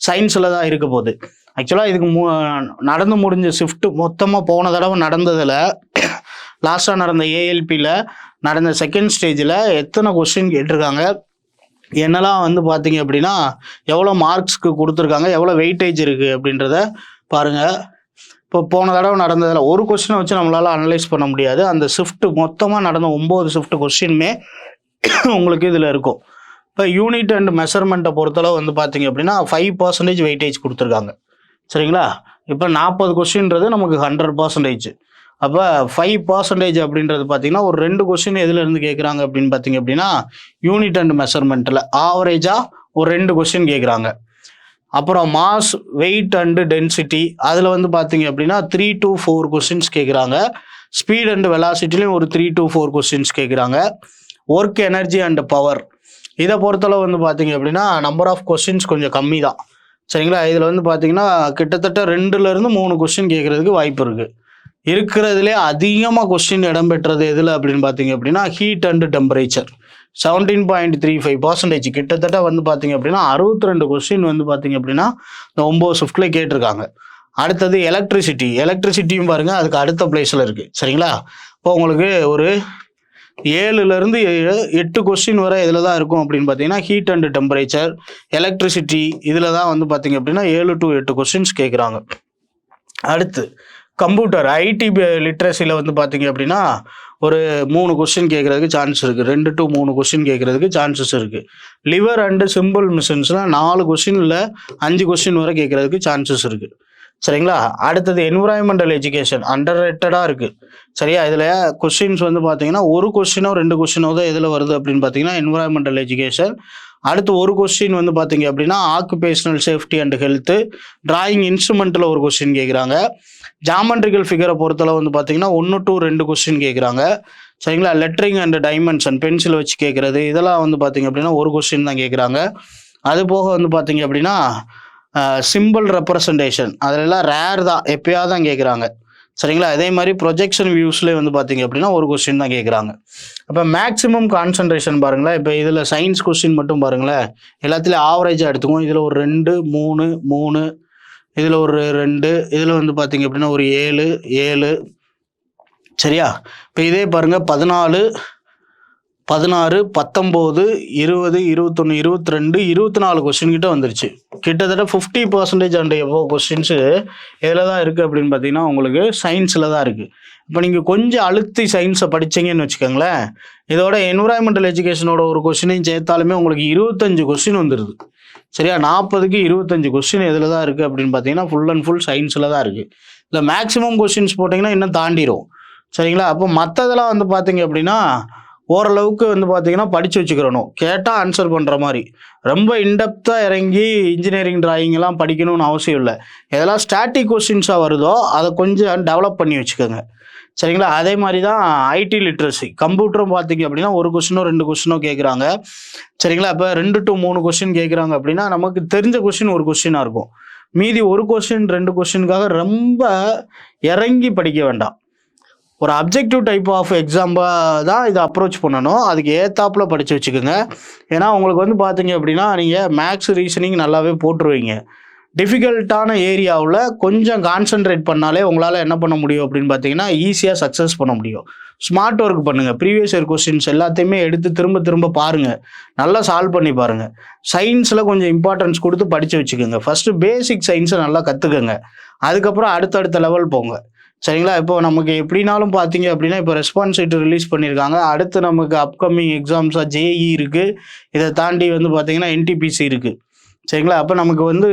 சயின்ஸில் தான் இருக்க போகுது. ஆக்சுவலாக இதுக்கு நடந்து முடிஞ்ச ஷிஃப்ட் மொத்தமாக போன தடவை நடந்ததில் லாஸ்ட்டாக நடந்த ஏஎல்பியில் நடந்த செகண்ட் ஸ்டேஜில் எத்தனை கொஸ்டின் கேட்டிருக்காங்க, என்னெல்லாம் வந்து பார்த்தீங்க அப்படின்னா எவ்வளோ மார்க்ஸ்க்கு கொடுத்துருக்காங்க, எவ்வளோ வெயிட்டேஜ் இருக்குது அப்படின்றத பாருங்கள். இப்போ போன தடவை நடந்ததில் ஒரு கொஸ்டினை வச்சு நம்மளால் அனலைஸ் பண்ண முடியாது. அந்த ஷிஃப்ட் மொத்தமாக நடந்த 9 ஷிஃப்ட் கொஸ்டினுமே உங்களுக்கு இதில் இருக்கும். இப்போ யூனிட் அண்ட் மெஷர்மெண்ட்டை பொறுத்தளவு வந்து பார்த்தீங்க அப்படின்னா 5% வெயிட்டேஜ் கொடுத்துருக்காங்க. சரிங்களா? இப்போ 40 கொஸ்டின்றது நமக்கு 100%. அப்போ 5% அப்படின்றது பார்த்தீங்கன்னா ஒரு 2 கொஸ்டின் எதுலேருந்து கேட்குறாங்க அப்படின்னு பார்த்தீங்க அப்படின்னா யூனிட் அண்ட் மெஷர்மெண்ட்டில் ஆவரேஜாக ஒரு 2 கொஸ்டின் கேட்குறாங்க. அப்புறம் மாஸ், வெயிட் அண்டு டென்சிட்டி அதில் வந்து பார்த்தீங்க அப்படின்னா 3 to 4 கொஸ்டின்ஸ் கேட்குறாங்க. ஸ்பீட் அண்ட் வெலாசிட்டிலையும் ஒரு 3 to 4 கொஸ்டின்ஸ் கேட்குறாங்க. ஒர்க், எனர்ஜி அண்ட் பவர் இதை பொறுத்தளவு வந்து பார்த்தீங்க அப்படின்னா நம்பர் ஆஃப் கொஸ்டின்ஸ் கொஞ்சம் கம்மி தான். சரிங்களா? இதில் வந்து பார்த்தீங்கன்னா கிட்டத்தட்ட 2லேருந்து 3 கொஸ்டின் கேட்குறதுக்கு வாய்ப்பு இருக்குது. இருக்கிறதுலே அதிகமாக கொஸ்டின் இடம்பெற்றது எதில் அப்படின்னு பார்த்தீங்க அப்படின்னா ஹீட் அண்டு டெம்பரேச்சர் 17.35%. கிட்டத்தட்ட வந்து பார்த்தீங்க அப்படின்னா 62 கொஸ்டின் வந்து பார்த்தீங்க அப்படின்னா இந்த 9 ஷிஃப்டில் கேட்டிருக்காங்க. அடுத்தது எலக்ட்ரிசிட்டியும் பாருங்கள் அதுக்கு அடுத்த பிளேஸில் இருக்குது. சரிங்களா? இப்போ உங்களுக்கு ஒரு 7லேருந்து 8 கொஸ்டின் வரை இதில் தான் இருக்கும் அப்படின்னு பார்த்தீங்கன்னா ஹீட் அண்டு டெம்பரேச்சர், எலக்ட்ரிசிட்டி இதில் தான் வந்து பார்த்தீங்க அப்படின்னா 7 to 8 கொஸ்டின்ஸ் கேட்குறாங்க. அடுத்து கம்ப்யூட்டர் ஐடி லிட்ரஸியில் வந்து பார்த்தீங்க அப்படின்னா ஒரு 3 கொஸ்டின் கேட்குறதுக்கு சான்ஸ் இருக்குது. 2 to 3 கொஸ்டின் கேட்குறதுக்கு சான்சஸ் இருக்குது. லிவர் அண்டு சிம்பிள் மிஷின்ஸில் 4 கொஸ்டினில் 5 கொஸ்டின் வரை கேட்குறதுக்கு சான்சஸ் இருக்குது. சரிங்களா? அடுத்தது என்விரான்மெண்டல் எஜுகேஷன் அண்டர் ரேட்டடாக இருக்குது. சரியா? இதில் கொஸ்டின்ஸ் வந்து பார்த்தீங்கன்னா ஒரு கொஸ்டினோ 2 கொஸ்டினோ தான் எதில் வருது அப்படின்னு பார்த்தீங்கன்னா என்விரான்மெண்டல் எஜுகேஷன். அடுத்து ஒரு கொஸ்டின் வந்து பார்த்தீங்க அப்படின்னா occupational safety and health, drawing இன்ஸ்ட்ருமெண்ட்டில் ஒரு கொஸ்டின் கேட்குறாங்க. ஜாமெண்ட்ரிக்கல் ஃபிகரை பொறுத்தளவு வந்து பார்த்தீங்கன்னா 1 to 2 கொஸ்டின் கேட்குறாங்க. சரிங்களா? லெட்டரிங் அண்ட் டைமென்ஷன் பென்சில் வச்சு கேட்குறது இதெல்லாம் வந்து பார்த்தீங்க அப்படின்னா ஒரு கொஸ்டின் தான் கேட்குறாங்க. அது போக வந்து பார்த்தீங்க அப்படின்னா சிம்பிள் ரெப்ரசன்டேஷன் அதிலெல்லாம் ரேர் தான், எப்பயாவது தான் கேட்குறாங்க. சரிங்களா? அதே மாதிரி ப்ரொஜெக்ஷன் வியூஸ்லேயே வந்து பார்த்தீங்க அப்படின்னா ஒரு கொஸ்டின் தான் கேட்குறாங்க. அப்போ மேக்ஸிமம் கான்சன்ட்ரேஷன் பாருங்களேன். இப்போ இதில் சயின்ஸ் கொஸ்டின் மட்டும் பாருங்களேன், எல்லாத்துலேயும் ஆவரேஜாக எடுத்துக்குவோம். இதில் ஒரு 2, 3, இதில் ஒரு 2, இதில் வந்து பார்த்தீங்க அப்படின்னா ஒரு 7. சரியா? இப்போ இதே பாருங்கள் 14, 16, 19, 20, 21, 22, 24 கொஸ்டின் கிட்ட வந்துருச்சு. கிட்டத்தட்ட 50% அண்ட் எவ்வளோ கொஸ்டின்ஸு எதில் தான் இருக்குது அப்படின்னு பார்த்தீங்கன்னா உங்களுக்கு சயின்ஸில் தான் இருக்குது. இப்போ நீங்கள் கொஞ்சம் அழுத்தி சயின்ஸை படித்தீங்கன்னு வச்சுக்கோங்களேன், இதோட என்விரான்மெண்டல் எஜுகேஷனோட ஒரு கொஸ்டினையும் சேர்த்தாலுமே உங்களுக்கு 25 கொஸ்டின் வந்துடுது. சரியா? 40க்கு 25 கொஸ்டின் எதில் தான் இருக்குது அப்படின்னு பார்த்தீங்கன்னா ஃபுல் அண்ட் ஃபுல் சயின்ஸில் தான் இருக்குது. இல்லை மேக்ஸிமம் கொஸ்டின்ஸ் போட்டிங்கன்னா இன்னும் தாண்டிடும். சரிங்களா? அப்போ மற்றதெல்லாம் வந்து பார்த்தீங்க அப்படின்னா ஓரளவுக்கு வந்து பார்த்தீங்கன்னா படித்து வச்சுக்கிறணும், கேட்டால் ஆன்சர் பண்ணுற மாதிரி. ரொம்ப இன்டெப்த்தாக இறங்கி இன்ஜினியரிங் டிராயிங்லாம் படிக்கணும்னு அவசியம் இல்லை. எதெல்லாம் ஸ்டாட்டிக் கொஸ்டின்ஸாக வருதோ அதை கொஞ்சம் டெவலப் பண்ணி வச்சுக்கோங்க. சரிங்களா? அதே மாதிரி தான் ஐடி லிட்ரஸி கம்ப்யூட்டரும் பார்த்தீங்க அப்படின்னா ஒரு கொஸ்டினோ 2 கொஸ்டினோ கேட்குறாங்க. சரிங்களா? இப்போ 2 to 3 கொஸ்டின் கேட்குறாங்க அப்படின்னா நமக்கு தெரிஞ்ச கொஸ்டின் ஒரு கொஸ்டினாக இருக்கும். மீதி ஒரு கொஸ்டின் 2 கொஸ்டினுக்காக ரொம்ப இறங்கி படிக்க வேண்டாம். ஒரு அப்ஜெக்டிவ் டைப் ஆஃப் எக்ஸாம்பாக தான் இதை அப்ரோச் பண்ணணும். அதுக்கு ஏத்தாப்பில் படித்து வச்சுக்கோங்க. ஏன்னா உங்களுக்கு வந்து பார்த்தீங்க அப்படின்னா நீங்கள் மேக்ஸ், ரீசனிங் நல்லாவே போட்டுருவீங்க. டிஃபிகல்ட்டான ஏரியாவில் கொஞ்சம் கான்சன்ட்ரேட் பண்ணாலே உங்களால் என்ன பண்ண முடியும் அப்படின்னு பார்த்தீங்கன்னா ஈஸியாக சக்ஸஸ் பண்ண முடியும். ஸ்மார்ட் ஒர்க் பண்ணுங்கள். ப்ரீவியஸ் இயர் கொஸ்டின்ஸ் எல்லாத்தையுமே எடுத்து திரும்ப திரும்ப பாருங்கள், நல்லா சால்வ் பண்ணி பாருங்கள். சயின்ஸில் கொஞ்சம் இம்பார்ட்டன்ஸ் கொடுத்து படித்து வச்சுக்கோங்க. ஃபஸ்ட்டு பேசிக் சயின்ஸை நல்லா கற்றுக்கங்க, அதுக்கப்புறம் அடுத்தடுத்த லெவல் போங்க. சரிங்களா? இப்போ நமக்கு எப்படினாலும் பார்த்தீங்க அப்படின்னா இப்போ ரெஸ்பான்ஸ் ஷீட் ரிலீஸ் பண்ணியிருக்காங்க. அடுத்து நமக்கு அப்கமிங் எக்ஸாம்ஸாக ஜேஇ இருக்குது, இதை தாண்டி வந்து பார்த்தீங்கன்னா என்டிபிசி இருக்குது. சரிங்களா? அப்போ நமக்கு வந்து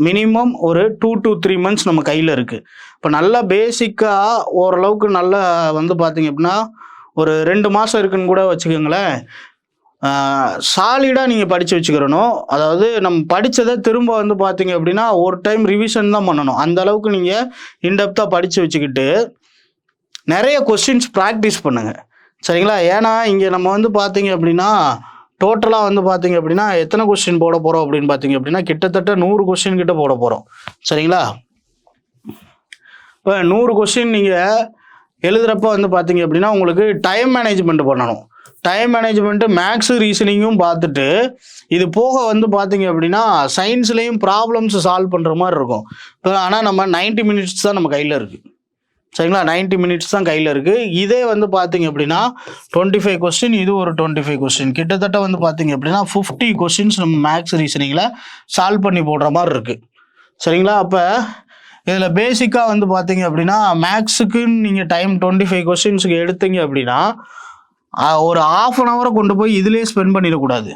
மினிமம் ஒரு 2 to 3 months நம்ம கையில் இருக்குது. இப்போ நல்லா பேசிக்காக ஓரளவுக்கு நல்லா வந்து பார்த்தீங்க அப்படின்னா ஒரு 2 மாதம் இருக்குன்னு கூட வச்சுக்கோங்களேன். சாலிடாக நீங்கள் படித்து வச்சுக்கிறணும். அதாவது நம்ம படித்ததை திரும்ப வந்து பார்த்தீங்க அப்படின்னா ஒரு டைம் ரிவிஷன் தான் பண்ணணும். அந்த அளவுக்கு நீங்கள் இன்டெப்த்தாக படித்து வச்சுக்கிட்டு நிறைய கொஸ்டின்ஸ் ப்ராக்டிஸ் பண்ணுங்கள். சரிங்களா? ஏன்னா இங்கே நம்ம வந்து பார்த்தீங்க அப்படின்னா டோட்டலாக வந்து பார்த்தீங்க அப்படின்னா எத்தனை கொஸ்டின் போட போகிறோம் அப்படின்னு பார்த்தீங்க அப்படின்னா கிட்டத்தட்ட 100 கொஸ்டின் கிட்ட போட போகிறோம். சரிங்களா? இப்போ 100 கொஸ்டின் நீங்கள் எழுதுகிறப்ப வந்து பார்த்தீங்க அப்படின்னா உங்களுக்கு டைம் மேனேஜ்மெண்ட் பண்ணணும். டைம் மேனேஜ்மெண்ட்டு மேக்ஸு ரீசனிங்கும் பார்த்துட்டு இது போக வந்து பார்த்தீங்க அப்படின்னா சயின்ஸ்லேயும் ப்ராப்ளம்ஸ் சால்வ் பண்ணுற மாதிரி இருக்கும். இப்போ ஆனால் நம்ம 90 மினிட்ஸ் தான் நம்ம கையில் இருக்குது. சரிங்களா? 90 மினிட்ஸ் தான் கையில் இருக்குது. இதே வந்து பார்த்தீங்க அப்படின்னா 25 கொஸ்டின், இது ஒரு 25 கொஸ்டின், கிட்டத்தட்ட வந்து பார்த்தீங்க அப்படின்னா 50 கொஸ்டின்ஸ் நம்ம மேக்ஸ் ரீசனிங்கில் சால்வ் பண்ணி போடுற மாதிரி இருக்குது. சரிங்களா? அப்போ இதில் பேசிக்காக வந்து பார்த்தீங்க அப்படின்னா மேக்ஸுக்குன்னு நீங்கள் டைம் 25 கொஸ்டின்ஸுக்கு எடுத்தீங்க அப்படின்னா ஒரு ½ அன் ஹவரை கொண்டு போய் இதிலே ஸ்பெண்ட் பண்ணிடக்கூடாது.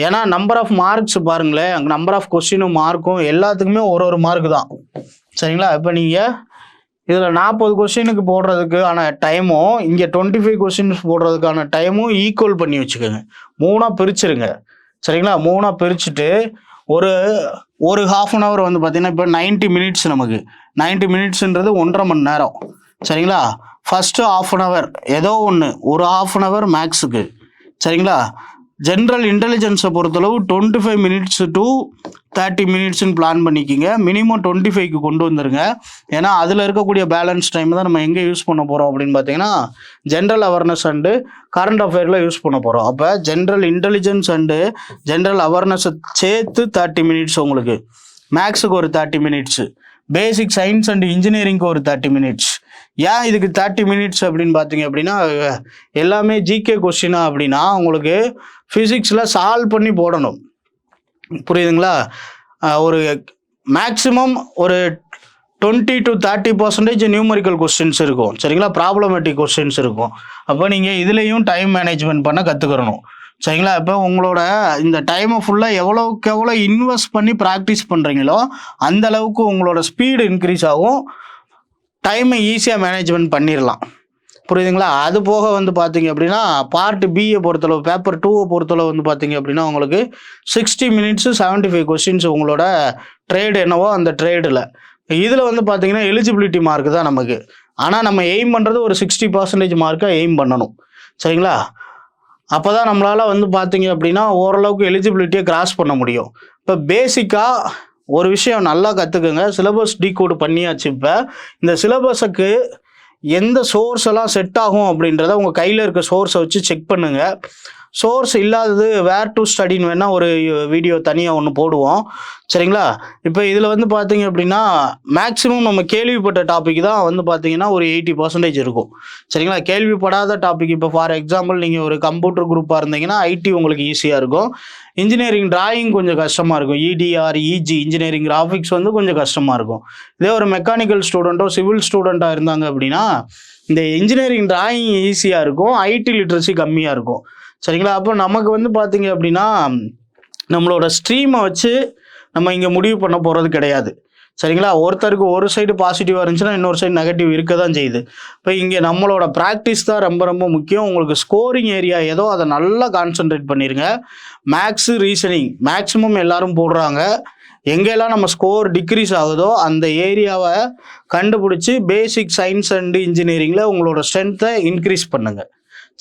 ஏன்னா நம்பர் ஆஃப் மார்க்ஸ் பாருங்களேன், நம்பர் ஆஃப் கொஸ்டினும் மார்க்கும் எல்லாத்துக்குமே ஒரு மார்க்கு தான். சரிங்களா? இப்போ நீங்கள் இதில் 40 கொஸ்டினுக்கு போடுறதுக்கான டைமும் இங்கே 25 கொஸ்டின்ஸ் போடுறதுக்கான டைமும் ஈக்குவல் பண்ணி வச்சுக்கோங்க. 3ஆக பிரிச்சுருங்க. சரிங்களா? 3ஆக பிரிச்சுட்டு ஒரு ½ அன் ஹவர் வந்து பார்த்தீங்கன்னா இப்போ 90 மினிட்ஸ், நமக்கு 90 மினிட்ஸுன்றது 1.5 மணி நேரம். சரிங்களா? ஃபஸ்ட்டு ½ அன் ஹவர் ஏதோ ஒரு ½ அன் ஹவர் மேக்ஸுக்கு. சரிங்களா? ஜென்ரல் இன்டெலிஜென்ஸை பொறுத்தளவு 25 மினிட்ஸ் டு 30 மினிட்ஸ்ன்னு பிளான் பண்ணிக்கிங்க. மினிமம் 25க்கு கொண்டு வந்துருங்க. ஏன்னா அதில் இருக்கக்கூடிய பேலன்ஸ் டைம் தான் நம்ம எங்கே யூஸ் பண்ண போகிறோம் அப்படின்னு பார்த்தீங்கன்னா ஜென்ரல் அவேர்னஸ் அண்டு கரண்ட் அஃபேரில் யூஸ் பண்ண போகிறோம். அப்போ ஜென்ரல் இன்டெலிஜென்ஸ் அண்டு ஜென்ரல் அவேர்னஸை சேர்த்து 30 மினிட்ஸ், உங்களுக்கு மேக்ஸுக்கு ஒரு 30 மினிட்ஸு, பேசிக் சயின்ஸ் அண்ட் இன்ஜினியரிங்க்கு ஒரு 30 மினிட்ஸ். ஏன் இதுக்கு 30 மினிட்ஸ் அப்படின்னு பார்த்தீங்க அப்படின்னா எல்லாமே ஜிகே கொஸ்டினா அப்படின்னா உங்களுக்கு ஃபிசிக்ஸில் சால்வ் பண்ணி போடணும். புரியுதுங்களா? ஒரு மேக்ஸிமம் ஒரு 20 to 30% நியூமரிக்கல் கொஸ்டின்ஸ் இருக்கும். சரிங்களா? ப்ராப்ளமேட்டிக் கொஸ்டின்ஸ் இருக்கும். அப்போ நீங்கள் இதுலேயும் டைம் மேனேஜ்மெண்ட் பண்ண கற்றுக்கிறணும். சரிங்களா? இப்போ உங்களோட இந்த டைமை ஃபுல்லாக எவ்வளோக்கு எவ்வளோ இன்வெஸ்ட் பண்ணி ப்ராக்டிஸ் பண்ணுறீங்களோ அந்த அளவுக்கு உங்களோட ஸ்பீடு இன்க்ரீஸ் ஆகும். டைமை ஈஸியாக மேனேஜ்மெண்ட் பண்ணிடலாம். புரியுதுங்களா? அது போக வந்து பார்த்தீங்க அப்படின்னா பார்ட் பியை பொறுத்தளவு, பேப்பர் 2 பொறுத்தளவு வந்து பார்த்தீங்க அப்படின்னா உங்களுக்கு 60 மினிட்ஸு 75 கொஸ்டின்ஸ் உங்களோட ட்ரேடு என்னவோ அந்த ட்ரேடில். இதில் வந்து பார்த்தீங்கன்னா எலிஜிபிலிட்டி மார்க் தான் நமக்கு. ஆனால் நம்ம எய்ம் பண்ணுறது ஒரு 60% மார்க்காக எய்ம் பண்ணணும். சரிங்களா? அப்போ தான் நம்மளால் வந்து பார்த்தீங்க அப்படின்னா ஓரளவுக்கு எலிஜிபிலிட்டியை கிராஸ் பண்ண முடியும். இப்போ பேசிக்காக ஒரு விஷயம் நல்லா கற்றுக்குங்க. சிலபஸ் டீகோடு பண்ணியாச்சு. இப்போ இந்த சிலபஸுக்கு எந்த சோர்ஸ் எல்லாம் செட் ஆகும் அப்படின்றத உங்கள் கையில் இருக்க சோர்ஸை வச்சு செக் பண்ணுங்கள். சோர்ஸ் இல்லாதது வேர் டு ஸ்டடின்னு வேணால் ஒரு வீடியோ தனியாக ஒன்று போடுவோம். சரிங்களா? இப்போ இதில் வந்து பார்த்தீங்க அப்படின்னா மேக்ஸிமம் நம்ம கேள்விப்பட்ட டாபிக் தான் வந்து பார்த்தீங்கன்னா ஒரு 80% இருக்கும். சரிங்களா? கேள்விப்படாத டாபிக், இப்போ ஃபார் எக்ஸாம்பிள் நீங்கள் ஒரு கம்ப்யூட்டர் குரூப்பாக இருந்தீங்கன்னா ஐடி உங்களுக்கு ஈஸியாக இருக்கும். இன்ஜினியரிங் டிராயிங் கொஞ்சம் கஷ்டமாக இருக்கும். இடிஆர், இஜி இன்ஜினியரிங் கிராஃபிக்ஸ் வந்து கொஞ்சம் கஷ்டமாக இருக்கும். இதே ஒரு மெக்கானிக்கல் ஸ்டூடெண்ட்டோ சிவில் ஸ்டூடெண்ட்டாக இருந்தாங்க அப்படின்னா இந்த இன்ஜினியரிங் டிராயிங் ஈஸியாக இருக்கும், ஐடி லிட்ரஸி கம்மியாக இருக்கும். சரிங்களா? அப்போ நமக்கு வந்து பார்த்தீங்க அப்படின்னா நம்மளோட ஸ்ட்ரீமை வச்சு நம்ம இங்கே முடிவு பண்ண போகிறது கிடையாது. சரிங்களா? ஒருத்தருக்கு ஒரு சைடு பாசிட்டிவாக இருந்துச்சுன்னா இன்னொரு சைடு நெகட்டிவ் இருக்க தான் செய்யுது. இப்போ இங்கே நம்மளோட ப்ராக்டிஸ் தான் ரொம்ப முக்கியம். உங்களுக்கு ஸ்கோரிங் ஏரியா ஏதோ அதை நல்லா கான்சென்ட்ரேட் பண்ணிடுங்க. மேக்ஸு ரீசனிங் மேக்ஸிமம் எல்லாரும் போடுறாங்க. எங்கெல்லாம் நம்ம ஸ்கோர் டிக்ரீஸ் ஆகுதோ அந்த ஏரியாவை கண்டுபிடிச்சி பேசிக் சயின்ஸ் அண்டு இன்ஜினியரிங்கில் உங்களோட ஸ்ட்ரென்த்தை இன்க்ரீஸ் பண்ணுங்கள்.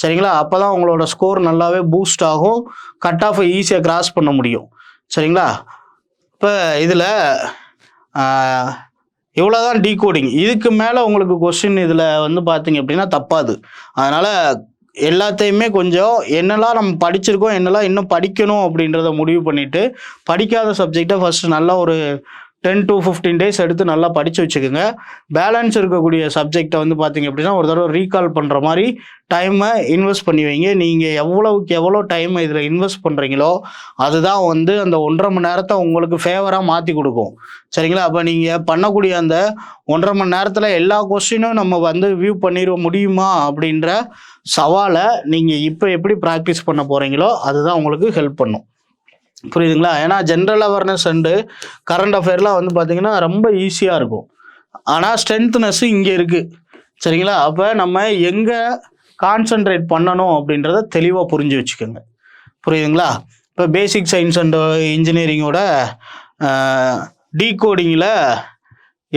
சரிங்களா? அப்போ தான் உங்களோட ஸ்கோர் நல்லாவே பூஸ்ட் ஆகும். கட் ஆஃபை ஈஸியாக கிராஸ் பண்ண முடியும். சரிங்களா? இப்போ இதில் இவ்வளோதான் டீகோடிங். இதுக்கு மேலே உங்களுக்கு கொஸ்டின் இதில் வந்து பார்த்தீங்க அப்படின்னா தப்பாது. அதனால் எல்லாத்தையுமே கொஞ்சம் என்னெல்லாம் நம்ம படிச்சிருக்கோம், என்னெல்லாம் இன்னும் படிக்கணும் அப்படின்றத முடிவு பண்ணிவிட்டு படிக்காத சப்ஜெக்டை ஃபஸ்ட்டு நல்லா ஒரு 10 to 15 டேஸ் எடுத்து நல்லா படித்து வச்சுக்கோங்க. பேலன்ஸ் இருக்கக்கூடிய சப்ஜெக்டை வந்து பார்த்தீங்க அப்படின்னா ஒரு தடவை ரீகால் பண்ணுற மாதிரி டைமை இன்வெஸ்ட் பண்ணி வைங்க. நீங்கள் எவ்வளோவுக்கு எவ்வளோ டைமை இதில் இன்வெஸ்ட் பண்ணுறீங்களோ அதுதான் வந்து அந்த 1.5 மணி நேரத்தை உங்களுக்கு ஃபேவராக மாற்றி கொடுக்கும். சரிங்களா? அப்போ நீங்கள் பண்ணக்கூடிய அந்த 1.5 மணி நேரத்தில் எல்லா கொஸ்டினும் நம்ம வந்து வியூ பண்ணிட முடியுமா அப்படின்ற சவாலை நீங்கள் இப்போ எப்படி ப்ராக்டிஸ் பண்ண போகிறீங்களோ அதுதான் உங்களுக்கு ஹெல்ப் பண்ணும். புரியுதுங்களா? ஏன்னா ஜென்ரல் அவேர்னஸ் அண்டு கரண்ட் அஃபேர்லாம் வந்து பார்த்தீங்கன்னா ரொம்ப ஈஸியாக இருக்கும். ஆனால் ஸ்ட்ரென்த்னஸ்ஸு இங்கே இருக்குது. சரிங்களா? அப்போ நம்ம எங்கே கான்சென்ட்ரேட் பண்ணணும் அப்படின்றத தெளிவாக புரிஞ்சு வச்சுக்கோங்க. புரியுதுங்களா? இப்போ பேசிக் சயின்ஸ் அண்ட் இன்ஜினியரிங்கோட டீகோடிங்கில்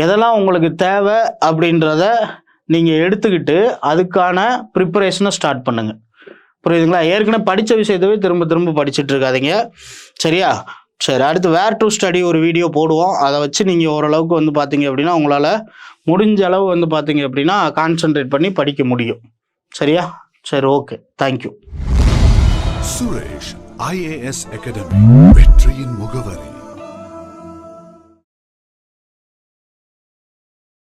எதெல்லாம் உங்களுக்கு தேவை அப்படின்றத நீங்கள் எடுத்துக்கிட்டு அதுக்கான ப்ரிப்பரேஷனை ஸ்டார்ட் பண்ணுங்கள். புரியுதுங்களா? ஏற்கனவே படித்த விஷயத்தவே திரும்ப திரும்ப படிச்சுட்டு இருக்காதீங்க. சரியா? சரி, அடுத்து வேர் டு ஸ்டடி ஒரு வீடியோ போடுவோம். அதை வச்சு நீங்கள் ஓரளவுக்கு வந்து பார்த்தீங்க அப்படின்னா உங்களால் முடிஞ்ச அளவு வந்து பார்த்தீங்க அப்படின்னா கான்சென்ட்ரேட் பண்ணி படிக்க முடியும். சரியா? சரி, okay, thank you. Suresh IAS academy, வெற்றியின் முகவரி.